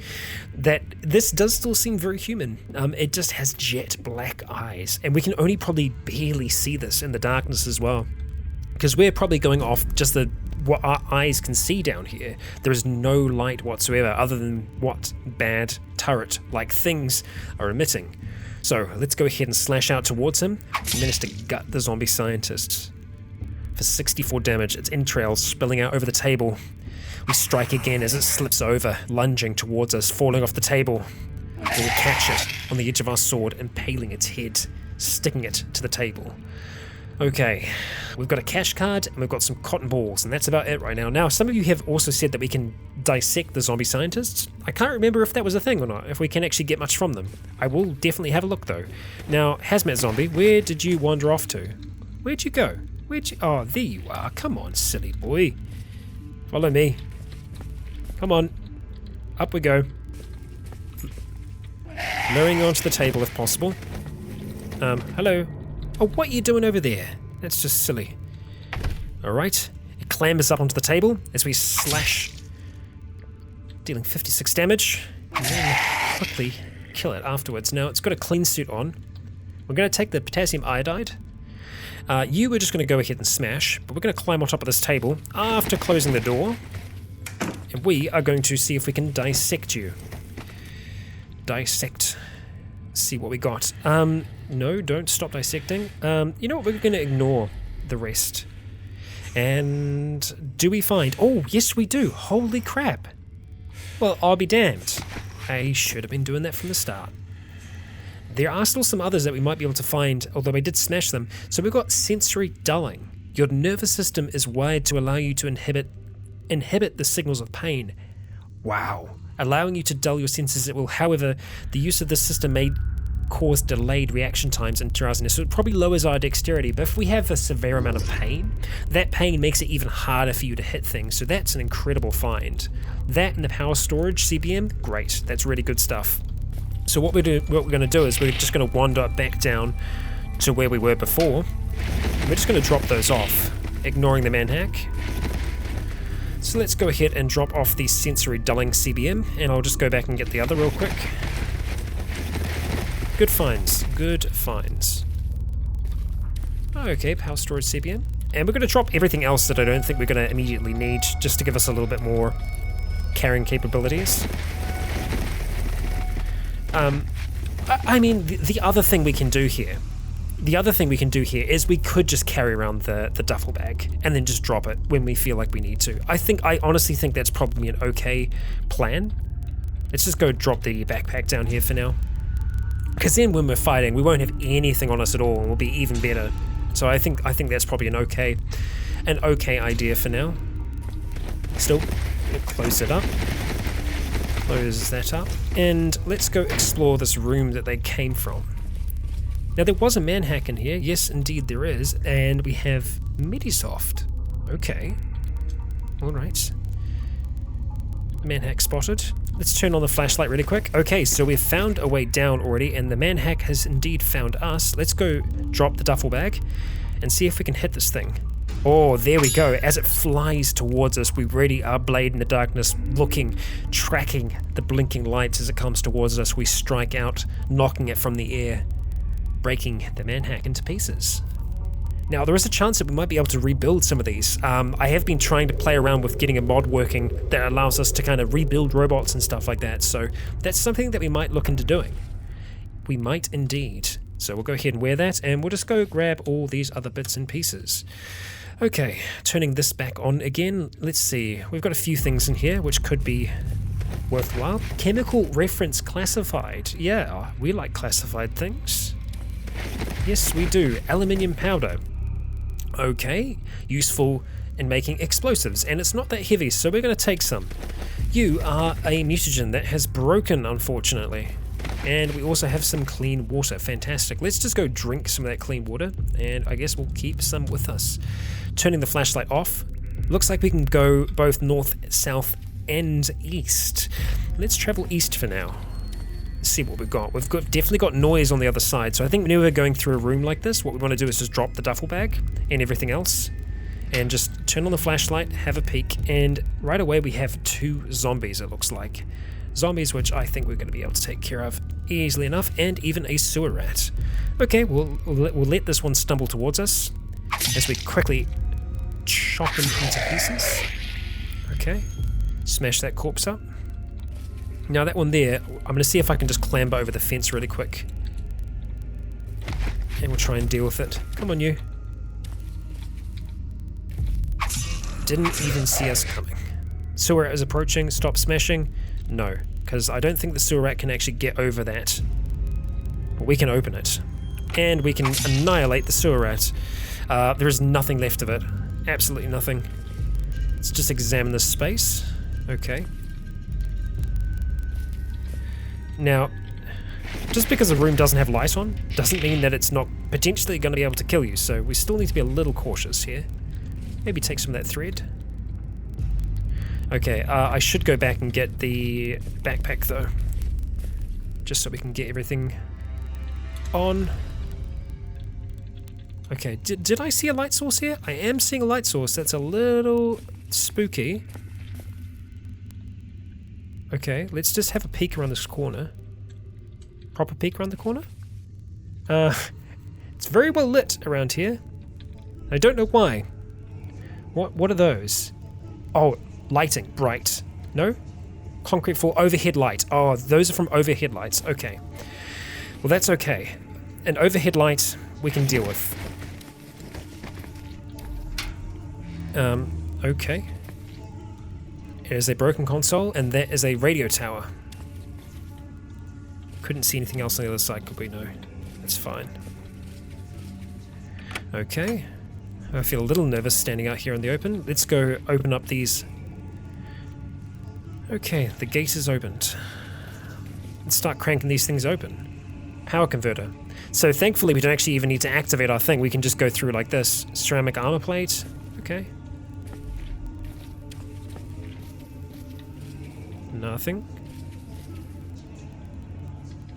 A: that this does still seem very human. It just has jet black eyes, and we can only probably barely see this in the darkness as well, because we're probably going off just what our eyes can see down here. There is no light whatsoever other than what bad turret-like things are emitting. So let's go ahead and slash out towards him and manage to gut the zombie scientists. For 64 damage, its entrails spilling out over the table. We strike again as it slips over, lunging towards us, falling off the table. We will catch it on the edge of our sword, impaling its head, sticking it to the table. Okay, we've got a cash card and we've got some cotton balls, and that's about it right now. Now, some of you have also said that we can dissect the zombie scientists. I can't remember if that was a thing or not, if we can actually get much from them. I will definitely have a look though. Now, Hazmat Zombie, where did you wander off to? Where'd you go? Oh, there you are. Come on, silly boy. Follow me. Come on. Up we go. Lowering onto the table if possible. Hello. Oh, what are you doing over there? That's just silly. Alright. It clambers up onto the table as we slash, dealing 56 damage, and then quickly kill it afterwards. Now, it's got a clean suit on. We're going to take the potassium iodide. You were just going to go ahead and smash, but we're going to climb on top of this table after closing the door. And we are going to see if we can dissect you. Dissect. See what we got. No, don't stop dissecting. You know what, we're going to ignore the rest. And do we find... Oh, yes we do. Holy crap. Well, I'll be damned. I should have been doing that from the start. There are still some others that we might be able to find, although I did smash them. So we've got sensory dulling. Your nervous system is wired to allow you to inhibit the signals of pain. Wow. Allowing you to dull your senses at will. However, the use of this system may cause delayed reaction times and drowsiness, so it probably lowers our dexterity. But if we have a severe amount of pain, that pain makes it even harder for you to hit things, so that's an incredible find. That and the power storage CBM, great. That's really good stuff. So what we're going to do is we're just going to wander back down to where we were before. We're just going to drop those off, ignoring the manhack. So let's go ahead and drop off the sensory dulling CBM, and I'll just go back and get the other real quick. Good finds, good finds. Okay, power storage CBM. And we're going to drop everything else that I don't think we're going to immediately need, just to give us a little bit more carrying capabilities. I mean, the other thing we can do here, is we could just carry around the duffel bag and then just drop it when we feel like we need to. I honestly think that's probably an okay plan. Let's just go drop the backpack down here for now. Because then when we're fighting, we won't have anything on us at all, and we'll be even better. So I think that's probably an okay idea for now. Still, close it up. Close that up. And let's go explore this room that they came from. Now, there was a manhack in here. Yes, indeed there is. And we have Medisoft. Okay. Alright. Manhack spotted. Let's turn on the flashlight really quick. Okay, so we've found a way down already, and the manhack has indeed found us. Let's go drop the duffel bag and see if we can hit this thing. Oh, there we go. As it flies towards us, we ready our blade in the darkness, looking, tracking the blinking lights as it comes towards us. We strike out, knocking it from the air, breaking the manhack into pieces. Now, there is a chance that we might be able to rebuild some of these. I have been trying to play around with getting a mod working that allows us to kind of rebuild robots and stuff like that, so that's something that we might look into doing. We might indeed. So we'll go ahead and wear that, and we'll just go grab all these other bits and pieces. Okay, turning this back on again. Let's see. We've got a few things in here which could be worthwhile. Chemical reference classified. Yeah, we like classified things. Yes, we do. Aluminium powder. Okay, useful in making explosives, and it's not that heavy, so we're going to take some. You are a mutagen that has broken, unfortunately. And we also have some clean water. Fantastic. Let's just go drink some of that clean water, and I guess we'll keep some with us. turning the flashlight off. Looks like we can go both north, south, and east. Let's travel east for now. Let's see what we've got. Definitely got noise on the other side, so I think whenever we're going through a room like this, what we want to do is just drop the duffel bag and everything else, and just turn on the flashlight, have a peek, and right away we have 2 zombies, it looks like. Zombies which I think we're going to be able to take care of easily enough, and even a sewer rat. Okay, we'll let this one stumble towards us as we quickly chop him into pieces. Okay, smash that corpse up. Now that one there, I'm going to see if I can just clamber over the fence really quick. And we'll try and deal with it. Come on, you. Didn't even see us coming. Sewer rat is approaching. Stop smashing. No, because I don't think the sewer rat can actually get over that. But we can open it. And we can annihilate the sewer rat. There is nothing left of it. Absolutely nothing. Let's just examine this space. Okay. Now, just because a room doesn't have light on, doesn't mean that it's not potentially going to be able to kill you, so we still need to be a little cautious here. Maybe take some of that thread. Okay, I should go back and get the backpack though, just so we can get everything on. Okay, did I see a light source here? I am seeing a light source. That's a little spooky. Okay, let's just have a peek around this corner. Proper peek around the corner? It's very well lit around here. I don't know why. What are those? Oh, lighting, bright. No? Concrete floor, overhead light. Oh, those are from overhead lights. Okay. Well, that's okay. An overhead light we can deal with. Okay. There's a broken console, and that is a radio tower. Couldn't see anything else on the other side, could we? No. That's fine. Okay. I feel a little nervous standing out here in the open. Let's go open up these. Okay, the gate is opened. Let's start cranking these things open. Power converter. So thankfully we don't actually even need to activate our thing. We can just go through like this. Ceramic armor plate. Okay. Nothing.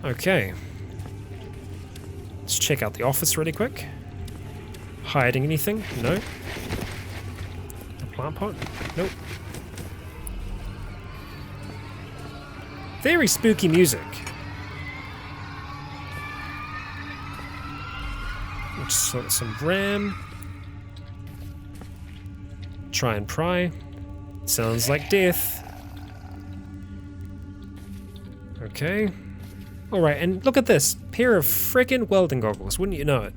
A: Okay. Let's check out the office really quick. Hiding anything? No. A plant pot? Nope. Very spooky music. Just sort some RAM. Try and pry. Sounds like death. Okay. Alright, and look at this. Pair of frickin' welding goggles, wouldn't you know it?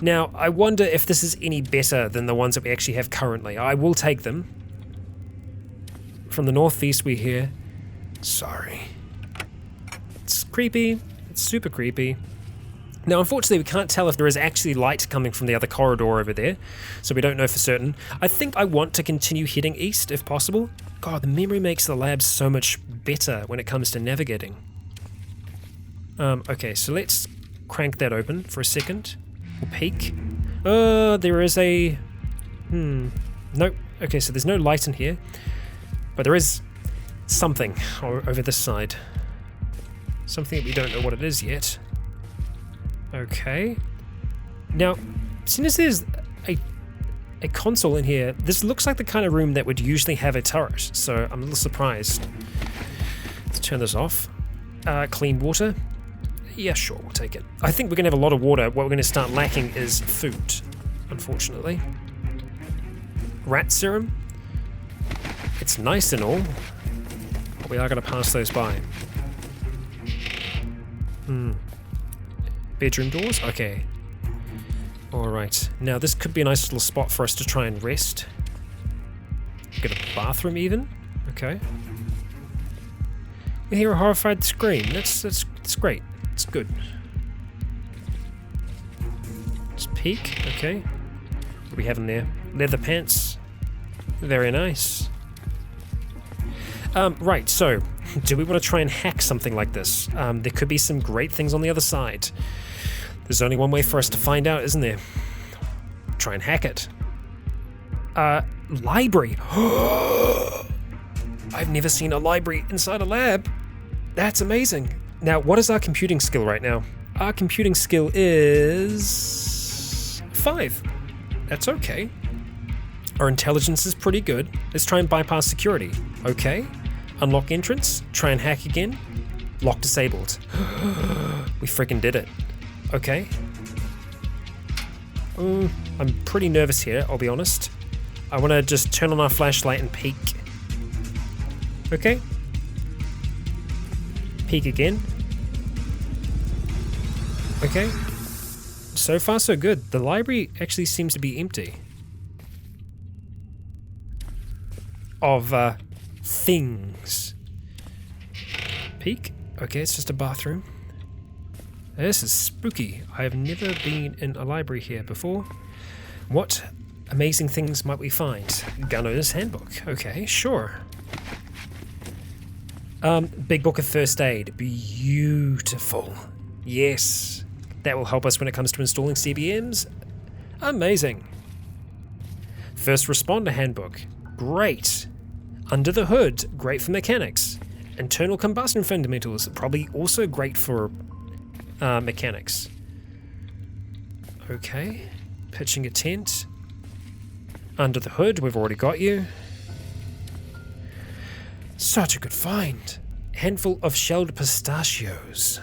A: Now, I wonder if this is any better than the ones that we actually have currently. I will take them. From the northeast we hear, sorry. It's creepy. It's super creepy. Now, unfortunately, we can't tell if there is actually light coming from the other corridor over there, so we don't know for certain. I think I want to continue heading east, if possible. God, the memory makes the lab so much better when it comes to navigating. Okay, so let's crank that open for a second. We'll peek. There is a... Nope. Okay, so there's no light in here, but there is something over this side. Something that we don't know what it is yet. Okay. Now, as soon as there's a console in here, this looks like the kind of room that would usually have a turret, so I'm a little surprised. Let's turn this off. Clean water. Yeah, sure, we'll take it. I think we're going to have a lot of water. What we're going to start lacking is food, unfortunately. Rat serum. It's nice and all, but we are going to pass those by. Bedroom doors? Okay. Alright. Now this could be a nice little spot for us to try and rest. Get a bathroom even? Okay. We hear a horrified scream. That's great. It's good. Just peek. Okay. What do we have in there? Leather pants. Very nice. Right, so, do we want to try and hack something like this? There could be some great things on the other side. There's only one way for us to find out, isn't there? Try and hack it. Library. I've never seen a library inside a lab. That's amazing. Now, what is our computing skill right now? Our computing skill is 5. That's okay. Our intelligence is pretty good. Let's try and bypass security. Okay. Unlock entrance. Try and hack again. Lock disabled. We freaking did it. Okay. I'm pretty nervous here, I'll be honest. I want to just turn on our flashlight and peek. Okay. Peek again. Okay. So far so good. The library actually seems to be empty. Of things. Peek. Okay, it's just a bathroom. This is spooky. I have never been in a library here before. What amazing things might we find? Gun owner's handbook. Okay, sure. Big book of first aid. Beautiful. Yes. That will help us when it comes to installing CBMs. Amazing. First responder handbook. Great. Under the hood. Great for mechanics. Internal combustion fundamentals. Probably also great for mechanics. Okay. Pitching a tent. Under the hood. We've already got you. Such a good find. Handful of shelled pistachios.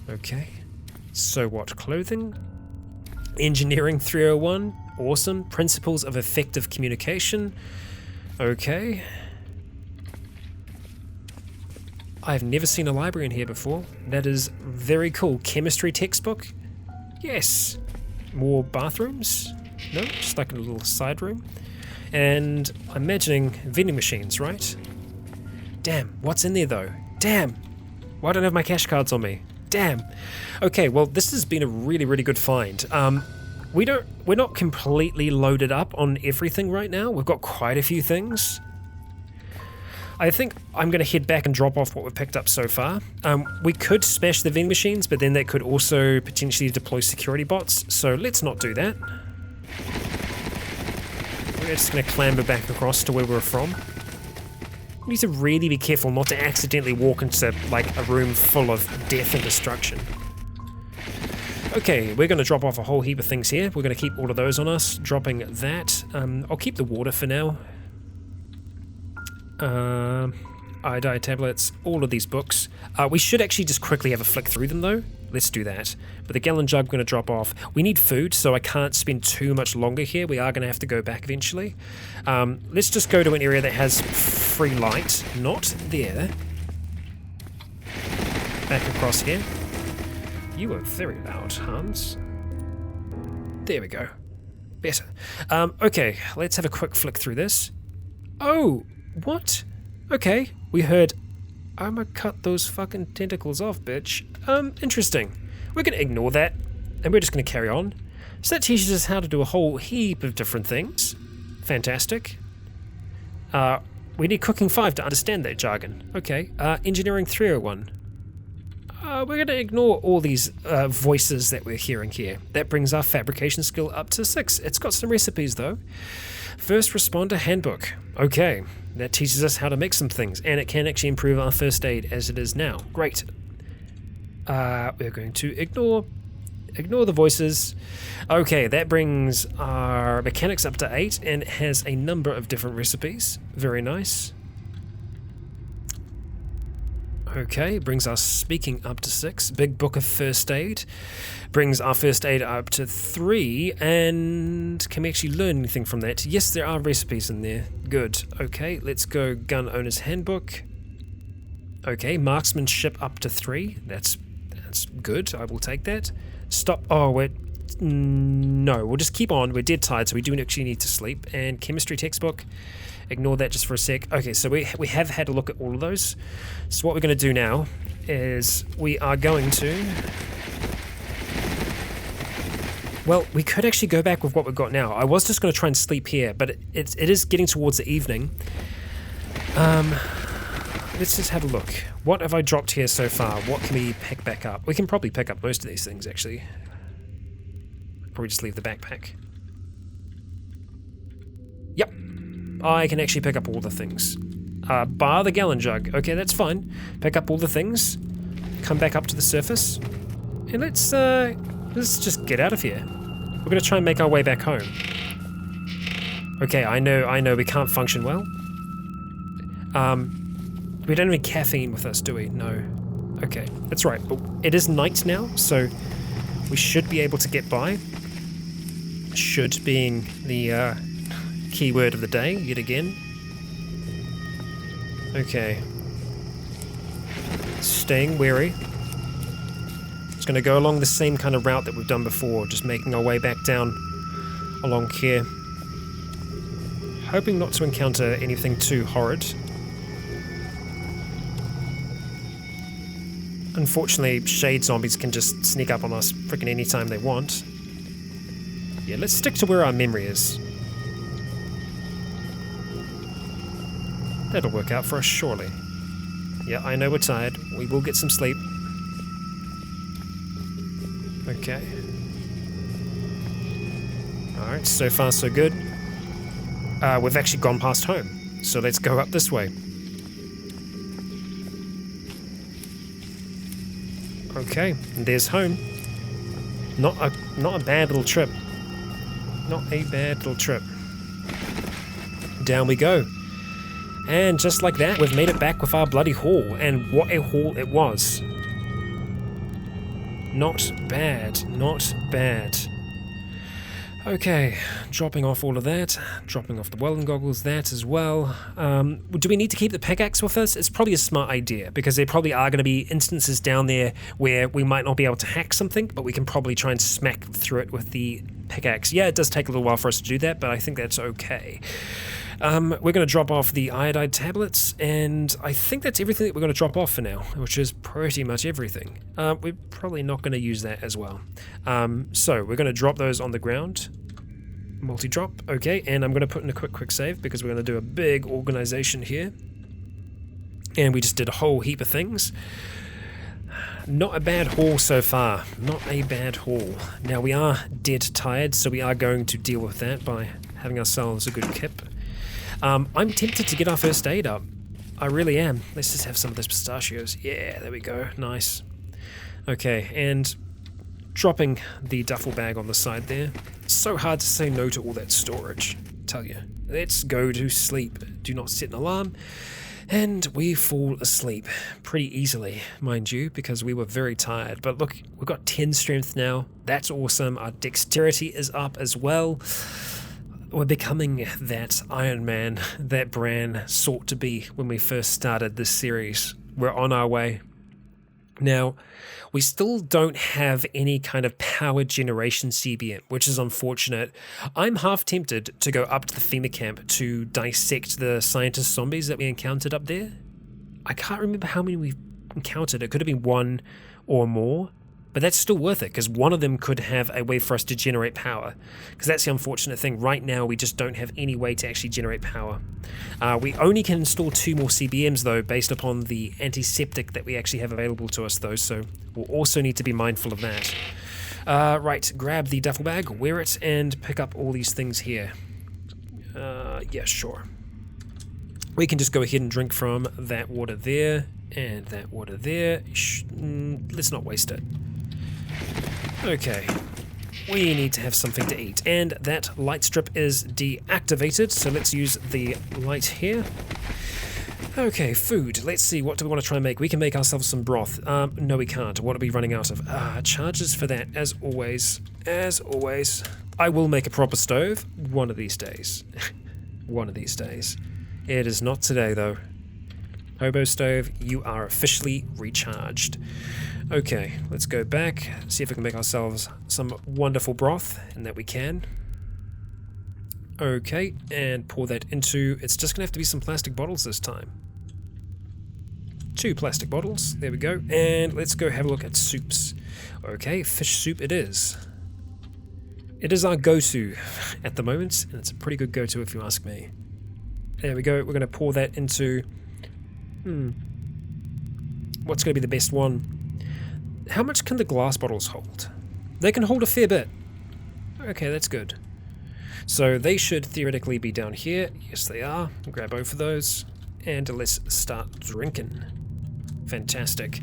A: Okay. So what? Clothing? Engineering 301. Awesome. Principles of effective communication. Okay. I've never seen a library in here before. That is very cool. Chemistry textbook? Yes. More bathrooms? No, just like a little side room. And I'm imagining vending machines, right? Damn, what's in there though? Damn! Why don't I have my cash cards on me? Damn! Okay, well this has been a really, really good find. We're not completely loaded up on everything right now. We've got quite a few things. I think I'm going to head back and drop off what we've picked up so far. We could smash the vending machines, but then that could also potentially deploy security bots, so let's not do that. We're just going to clamber back across to where we're from. We need to really be careful not to accidentally walk into like a room full of death and destruction. Okay, we're going to drop off a whole heap of things here. We're going to keep all of those on us, dropping that. I'll keep the water for now. Iodide tablets, all of these books. We should actually just quickly have a flick through them though. Let's do that. But the gallon jug we're going to drop off. We need food, so I can't spend too much longer here. We are going to have to go back eventually. Let's just go to an area that has free light. Not there. Back across here. You are very loud, Hans. There we go. Better. Okay, let's have a quick flick through this. Oh! What? Okay, we heard, I'ma cut those fucking tentacles off, bitch. Interesting. We're gonna ignore that, and we're just gonna carry on. So that teaches us how to do a whole heap of different things. Fantastic. We need cooking 5 to understand that jargon. Okay, engineering 301. We're gonna ignore all these voices that we're hearing here. That brings our fabrication skill up to 6. It's got some recipes though. First responder handbook. Okay, that teaches us how to make some things, and it can actually improve our first aid as it is now. Great. We're going to ignore the voices. Okay, that brings our mechanics up to 8, and it has a number of different recipes. Very nice. Okay, brings our speaking up to 6. Big book of first aid. Brings our first aid up to 3. And can we actually learn anything from that? Yes, there are recipes in there. Good. Okay, let's go gun owner's handbook. Okay, marksmanship up to 3. That's good. I will take that. Stop. Oh, no, we'll just keep on. We're dead tired, so we do actually need to sleep. And chemistry textbook. Ignore that just for a sec. Okay, so we have had a look at all of those. So what we're going to do now is we are going to... Well, we could actually go back with what we've got now. I was just going to try and sleep here, but it is getting towards the evening. Let's just have a look. What have I dropped here so far? What can we pick back up? We can probably pick up most of these things, actually. Probably just leave the backpack. I can actually pick up all the things. Bar the gallon jug. Okay, that's fine. Pick up all the things. Come back up to the surface. And let's just get out of here. We're gonna try and make our way back home. Okay, I know we can't function well. We don't have any caffeine with us, do we? No. Okay, that's right. But it is night now, so we should be able to get by. Should being the key word of the day, yet again. Okay. Staying wary. It's going to go along the same kind of route that we've done before, just making our way back down along here. Hoping not to encounter anything too horrid. Unfortunately, shade zombies can just sneak up on us freaking anytime they want. Yeah, let's stick to where our memory is. That'll work out for us, surely. Yeah, I know we're tired. We will get some sleep. Okay. Alright, so far so good. We've actually gone past home, so let's go up this way. Okay, and there's home. Not a bad little trip. Not a bad little trip. Down we go. And just like that, we've made it back with our bloody haul, and what a haul it was. Not bad, not bad. Okay, dropping off all of that, dropping off the welding goggles, that as well. Do we need to keep the pickaxe with us? It's probably a smart idea, because there probably are going to be instances down there where we might not be able to hack something, but we can probably try and smack through it with the pickaxe. Yeah, it does take a little while for us to do that, but I think that's okay. We're going to drop off the iodide tablets, and I think that's everything that we're going to drop off for now, which is pretty much everything. We're probably not going to use that as well. So we're going to drop those on the ground. Multi-drop, okay, and I'm going to put in a quick save because we're going to do a big organization here. And we just did a whole heap of things. Not a bad haul so far. Not a bad haul. Now we are dead tired, so we are going to deal with that by having ourselves a good kip. I'm tempted to get our first aid up. I really am. Let's just have some of those pistachios. Yeah, there we go. Nice. Okay, and dropping the duffel bag on the side there. It's so hard to say no to all that storage. Tell you. Let's go to sleep. Do not set an alarm. And we fall asleep pretty easily, mind you, because we were very tired. But look, we've got 10 strength now. That's awesome. Our dexterity is up as well. We're becoming that Iron Man that Bran sought to be when we first started this series. We're on our way. Now, we still don't have any kind of power generation CBM, which is unfortunate. I'm half tempted to go up to the FEMA camp to dissect the scientist zombies that we encountered up there. I can't remember how many we've encountered. It could have been one or more, but that's still worth it, because one of them could have a way for us to generate power. Because that's the unfortunate thing. Right now, we just don't have any way to actually generate power. We only can install 2 more CBMs, though, based upon the antiseptic that we actually have available to us, though, so we'll also need to be mindful of that. Right, grab the duffel bag, wear it, and pick up all these things here. Yeah, sure. We can just go ahead and drink from that water there, and that water there. Let's not waste it. Okay, we need to have something to eat, and that light strip is deactivated, so let's use the light here. Okay, food. Let's see, what do we want to try and make? We can make ourselves some broth. No, we can't. What are we running out of? Charges for that, as always. As always. I will make a proper stove one of these days. One of these days. It is not today, though. Hobo stove, you are officially recharged. Okay, let's go back, see if we can make ourselves some wonderful broth, and that we can. Okay, and pour that into, it's just gonna have to be some plastic bottles this time. 2 plastic bottles, there we go, and let's go have a look at soups. Okay, fish soup it is. It is our go-to at the moment, and it's a pretty good go-to if you ask me. There we go, we're gonna pour that into, what's gonna be the best one? How much can the glass bottles hold? They can hold a fair bit. Okay, that's good. So they should theoretically be down here. Yes, they are. I'll grab both of those. And let's start drinking. Fantastic.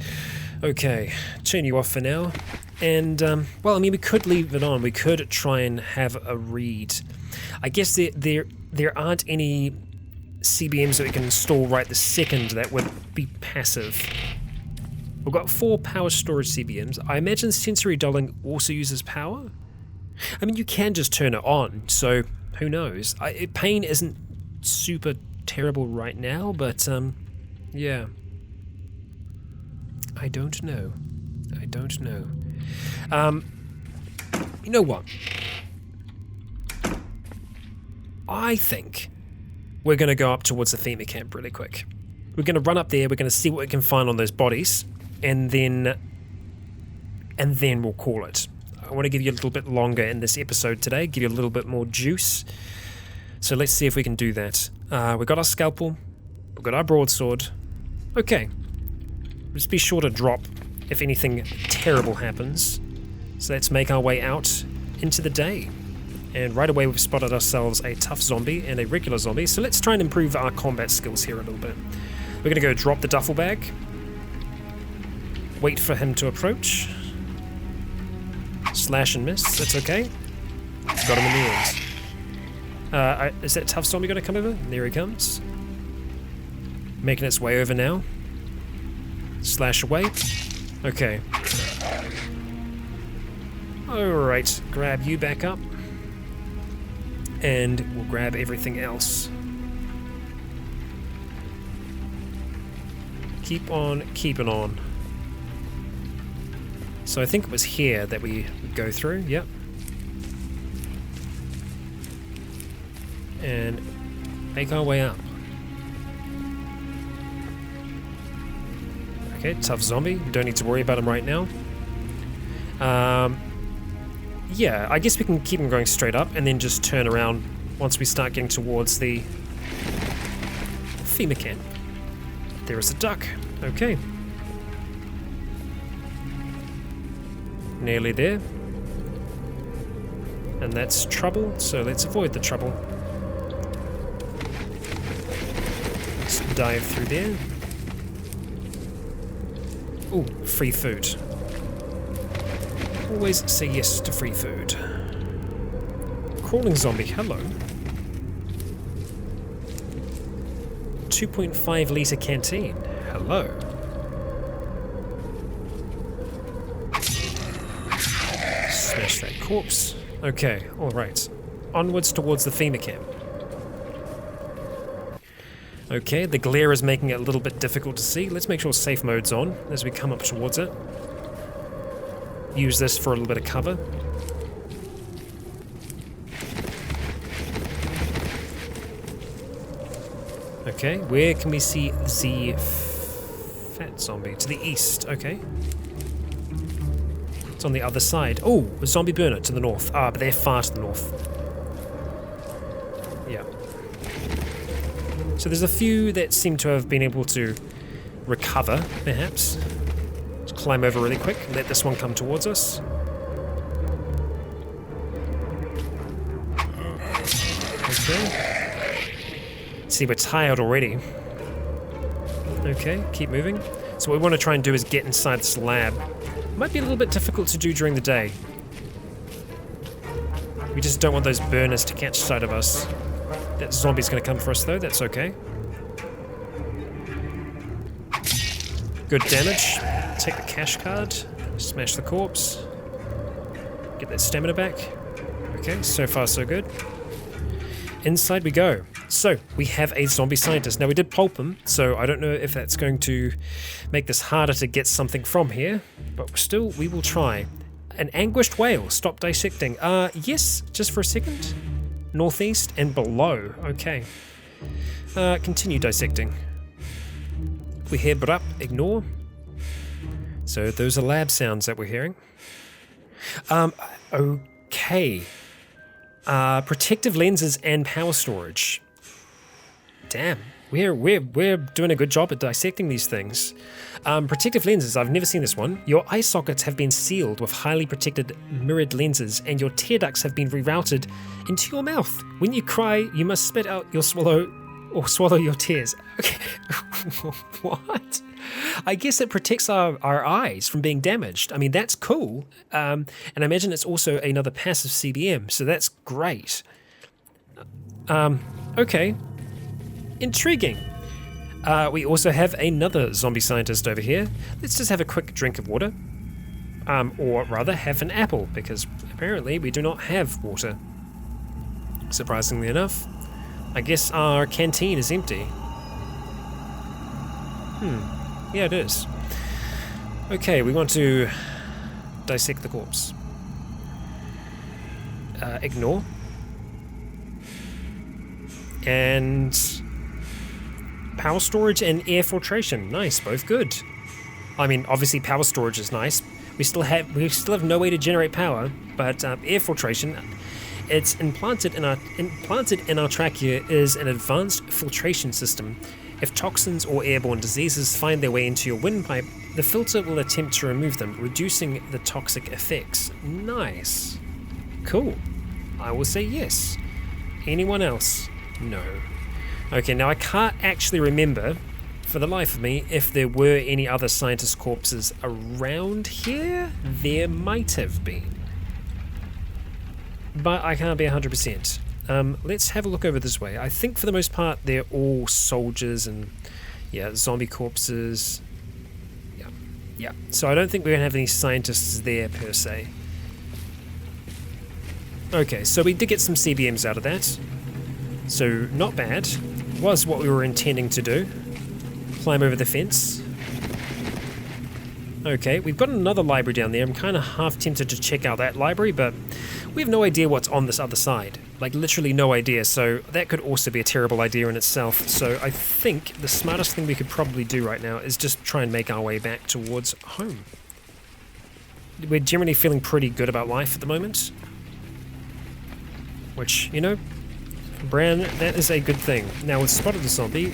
A: Okay, turn you off for now. And, well, I mean, we could leave it on. We could try and have a read. I guess there aren't any CBMs that we can install right this second that would be passive. We've got 4 power storage CBMs. I imagine sensory dulling also uses power. I mean, you can just turn it on, so who knows? Pain isn't super terrible right now, but, yeah. I don't know. I don't know. You know what? I think we're going to go up towards the FEMA camp really quick. We're going to run up there, we're going to see what we can find on those bodies, and then we'll call it. I want to give you a little bit longer in this episode today, give you a little bit more juice. So let's see if we can do that. We've got our scalpel, we've got our broadsword. Okay. Just be sure to drop if anything terrible happens. So let's make our way out into the day. And right away we've spotted ourselves a tough zombie and a regular zombie, so let's try and improve our combat skills here a little bit. We're going to go drop the duffel bag. Wait for him to approach. Slash and miss, that's okay. Got him in the end. Is that tough zombie going to come over? There he comes. Making its way over now. Slash away. Okay. Alright, grab you back up. And we'll grab everything else. Keep on keeping on. So I think it was here that we would go through, yep. And make our way up. Okay, tough zombie. We don't need to worry about him right now. Yeah, I guess we can keep him going straight up and then just turn around once we start getting towards the FEMA camp. There is a duck. Okay. Nearly there. And that's trouble, so let's avoid the trouble. Let's dive through there. Ooh, free food. Always say yes to free food. Crawling zombie, hello. 2.5 litre canteen, hello. Smash that corpse. Okay, alright. Onwards towards the FEMA camp. Okay, the glare is making it a little bit difficult to see. Let's make sure safe mode's on as we come up towards it. Use this for a little bit of cover. Okay, where can we see the fat zombie? To the east, okay. It's on the other side. Oh, a zombie burner to the north. Ah, but they're far to the north. Yeah. So there's a few that seem to have been able to recover, perhaps. Let's climb over really quick, let this one come towards us. Okay. See, we're tired already. Okay, keep moving. So what we want to try and do is get inside this lab. Might be a little bit difficult to do during the day. We just don't want those burners to catch sight of us. That zombie's going to come for us though, that's okay. Good damage. Take the cash card. Smash the corpse. Get that stamina back. Okay, so far so good. Inside we go. So, we have a zombie scientist. Now we did pulp him, so I don't know if that's going to make this harder to get something from here, but still, we will try. An anguished whale. Stop dissecting. Yes, just for a second. Northeast and below. Okay. Continue dissecting. We hear but up, ignore. So those are lab sounds that we're hearing. Okay. Protective lenses and power storage. damn. We're doing a good job at dissecting these things. Protective lenses, I've never seen this one. Your eye sockets have been sealed with highly protected mirrored lenses, and your tear ducts have been rerouted into your mouth. When you cry, you must spit out your swallow your tears. Okay. What? I guess it protects our eyes from being damaged. I mean, that's cool. And I imagine it's also another passive CBM, so that's great. Okay. Intriguing. We also have another zombie scientist over here. Let's just have a quick drink of water. Or rather, have an apple, because apparently we do not have water. Surprisingly enough. I guess our canteen is empty. Yeah, it is. Okay, we want to dissect the corpse. Ignore. And power storage and air filtration. Nice, both good. I mean, obviously power storage is nice. We still have no way to generate power, but air filtration, it's implanted in our trachea is an advanced filtration system. If toxins or airborne diseases find their way into your windpipe, the filter will attempt to remove them, reducing the toxic effects. Nice. Cool. I will say yes. Anyone else? No. Okay, now I can't actually remember, for the life of me, if there were any other scientist corpses around here. There might have been. But I can't be 100%. Let's have a look over this way. I think for the most part they're all soldiers and, yeah, zombie corpses. Yeah. So I don't think we're going to have any scientists there per se. Okay, so we did get some CBMs out of that. So, not bad. Was what we were intending to do. Climb over the fence. Okay, we've got another library down there. I'm kind of half tempted to check out that library, but we have no idea what's on this other side. Like, literally no idea, so that could also be a terrible idea in itself. So I think the smartest thing we could probably do right now is just try and make our way back towards home. We're generally feeling pretty good about life at the moment. Which, you know, Bran, that is a good thing. Now, we've spotted the zombie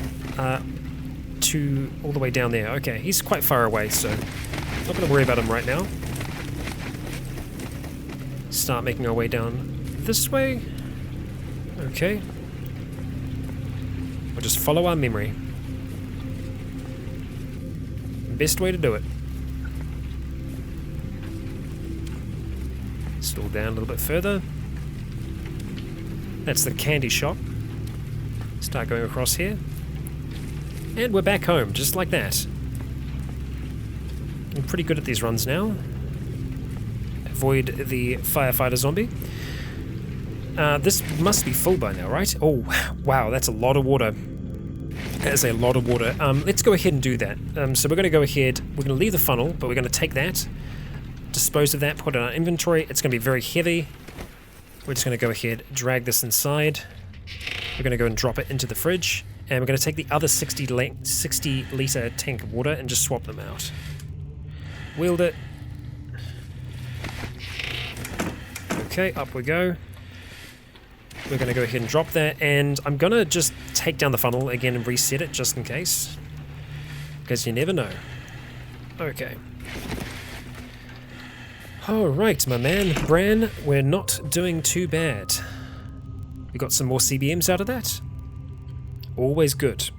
A: to all the way down there. Okay, he's quite far away, so not going to worry about him right now. Start making our way down this way. Okay. We'll just follow our memory. Best way to do it. Still down a little bit further. That's the candy shop. Start going across here. And we're back home, just like that. I'm pretty good at these runs now. Avoid the firefighter zombie. This must be full by now, right? Oh, wow, that's a lot of water. That is a lot of water. Let's go ahead and do that. So we're going to go ahead, we're going to leave the funnel, but we're going to take that, dispose of that, put it in our inventory. It's going to be very heavy. We're just going to go ahead, drag this inside. We're going to go and drop it into the fridge. And we're going to take the other 60 litre tank of water and just swap them out. Wield it. Okay, up we go. We're going to go ahead and drop that, and I'm going to just take down the funnel again and reset it just in case. Because you never know. Okay. Alright, my man, Bran, we're not doing too bad. We got some more CBMs out of that. Always good.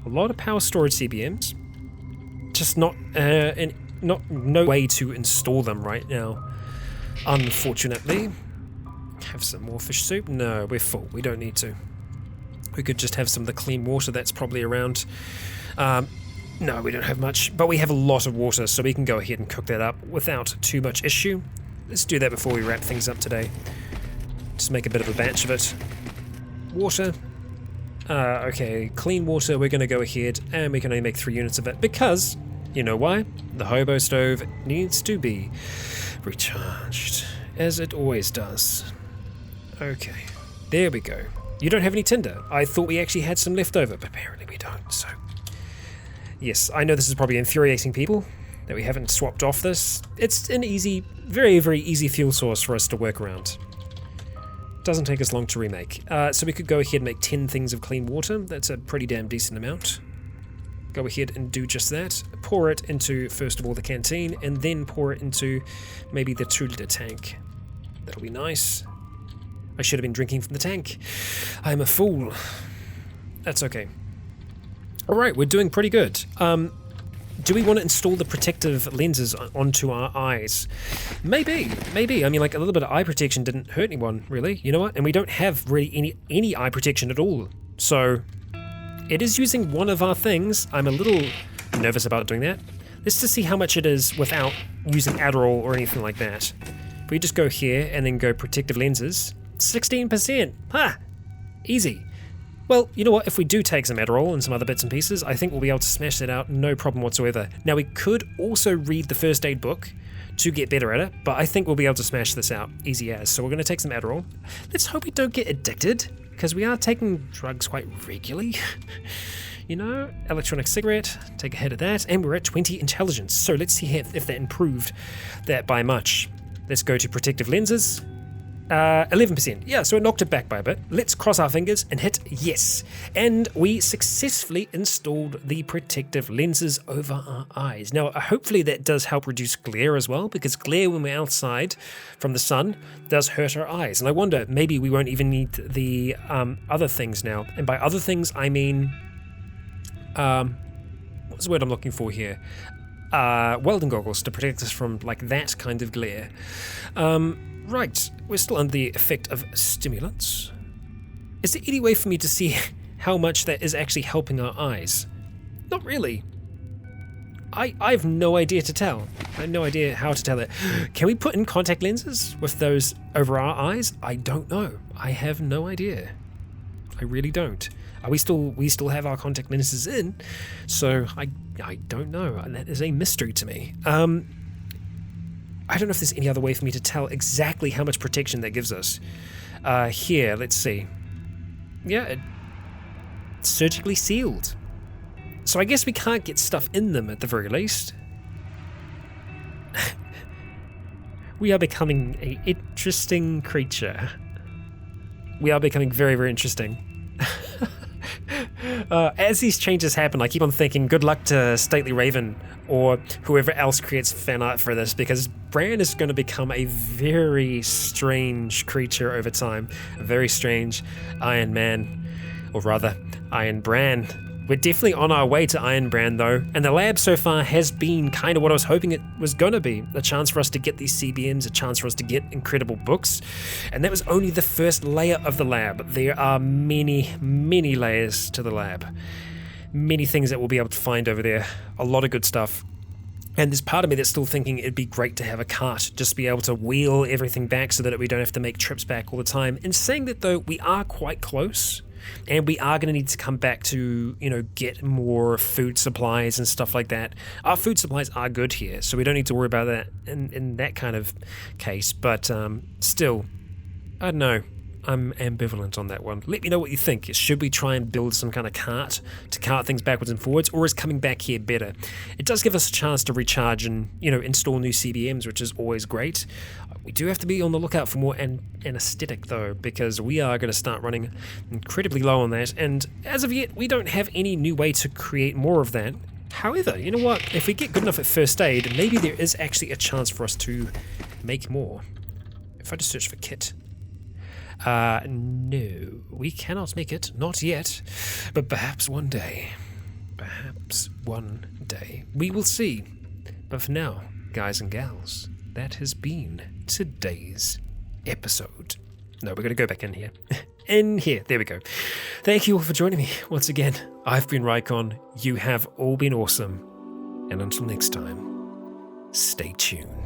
A: A lot of power storage CBMs. Just no way to install them right now. Unfortunately. Have some more fish soup? No, we're full. We don't need to. We could just have some of the clean water that's probably around. No, we don't have much, but we have a lot of water, so we can go ahead and cook that up without too much issue. Let's do that before we wrap things up today. Just make a bit of a batch of it. Water. Okay, clean water, we're going to go ahead, and we can only make 3 units of it, because, you know why? The hobo stove needs to be recharged, as it always does. Okay, there we go. You don't have any tinder. I thought we actually had some left over, but apparently we don't, so... Yes, I know this is probably infuriating people, that we haven't swapped off this. It's an easy, very, very easy fuel source for us to work around. Doesn't take us long to remake. So we could go ahead and make 10 things of clean water. That's a pretty damn decent amount. Go ahead and do just that. Pour it into, first of all, the canteen, and then pour it into maybe the 2-liter tank. That'll be nice. I should have been drinking from the tank. I'm a fool. That's okay. Alright, we're doing pretty good. Do we want to install the protective lenses onto our eyes? Maybe. I mean, like, a little bit of eye protection didn't hurt anyone, really. You know what? And we don't have really any eye protection at all. So, it is using one of our things. I'm a little nervous about doing that. Let's just see how much it is without using Adderall or anything like that. If we just go here and then go protective lenses, 16%. Ha! Easy. Well, you know what, if we do take some Adderall and some other bits and pieces, I think we'll be able to smash that out, no problem whatsoever. Now, we could also read the first aid book to get better at it, but I think we'll be able to smash this out easy as. So we're going to take some Adderall. Let's hope we don't get addicted, because we are taking drugs quite regularly. You know, electronic cigarette, take a hit of that, and we're at 20 intelligence. So let's see if that improved that by much. Let's go to protective lenses. 11%. Yeah, so it knocked it back by a bit. Let's cross our fingers and hit yes. And we successfully installed the protective lenses over our eyes. Now, hopefully that does help reduce glare as well, because glare when we're outside from the sun does hurt our eyes. And I wonder, maybe we won't even need the other things now. And by other things, I mean, what's the word I'm looking for here? Welding goggles to protect us from like that kind of glare. Right, we're still under the effect of stimulants. Is there any way for me to see how much that is actually helping our eyes? Not really. I have no idea to tell. I have no idea how to tell it. Can we put in contact lenses with those over our eyes? I don't know. I have no idea. I really don't. We still have our contact lenses in, so I don't know. That is a mystery to me. I don't know if there's any other way for me to tell exactly how much protection that gives us. Here, let's see. Yeah, it's surgically sealed. So I guess we can't get stuff in them at the very least. We are becoming an interesting creature. We are becoming very, very interesting. As these changes happen, I keep on thinking good luck to Stately Raven or whoever else creates fan art for this, because Bran is going to become a very strange creature over time. A very strange Iron Man, or rather, Iron Bran. We're definitely on our way to Iron Bran though, and the lab so far has been kind of what I was hoping it was going to be. A chance for us to get these CBMs, a chance for us to get incredible books, and that was only the first layer of the lab. There are many, many layers to the lab. Many things that we'll be able to find over there. A lot of good stuff. And there's part of me that's still thinking it'd be great to have a cart, just be able to wheel everything back so that we don't have to make trips back all the time. And saying that though, we are quite close. And we are going to need to come back to, you know, get more food supplies and stuff like that. Our food supplies are good here, so we don't need to worry about that in that kind of case. But still, I don't know. I'm ambivalent on that one. Let me know what you think. Should we try and build some kind of cart to cart things backwards and forwards, or is coming back here better? It does give us a chance to recharge and, you know, install new CBMs, which is always great. We do have to be on the lookout for more anesthetic though, because we are going to start running incredibly low on that, and as of yet, we don't have any new way to create more of that. However, you know what? If we get good enough at first aid, maybe there is actually a chance for us to make more. If I just search for kit. No, we cannot make it, not yet, but perhaps one day. Perhaps one day. We will see. But for now, guys and gals, that has been today's episode. No, we're going to go back in here. In here, there we go. Thank you all for joining me once again. I've been Rycon, you have all been awesome, and until next time, stay tuned.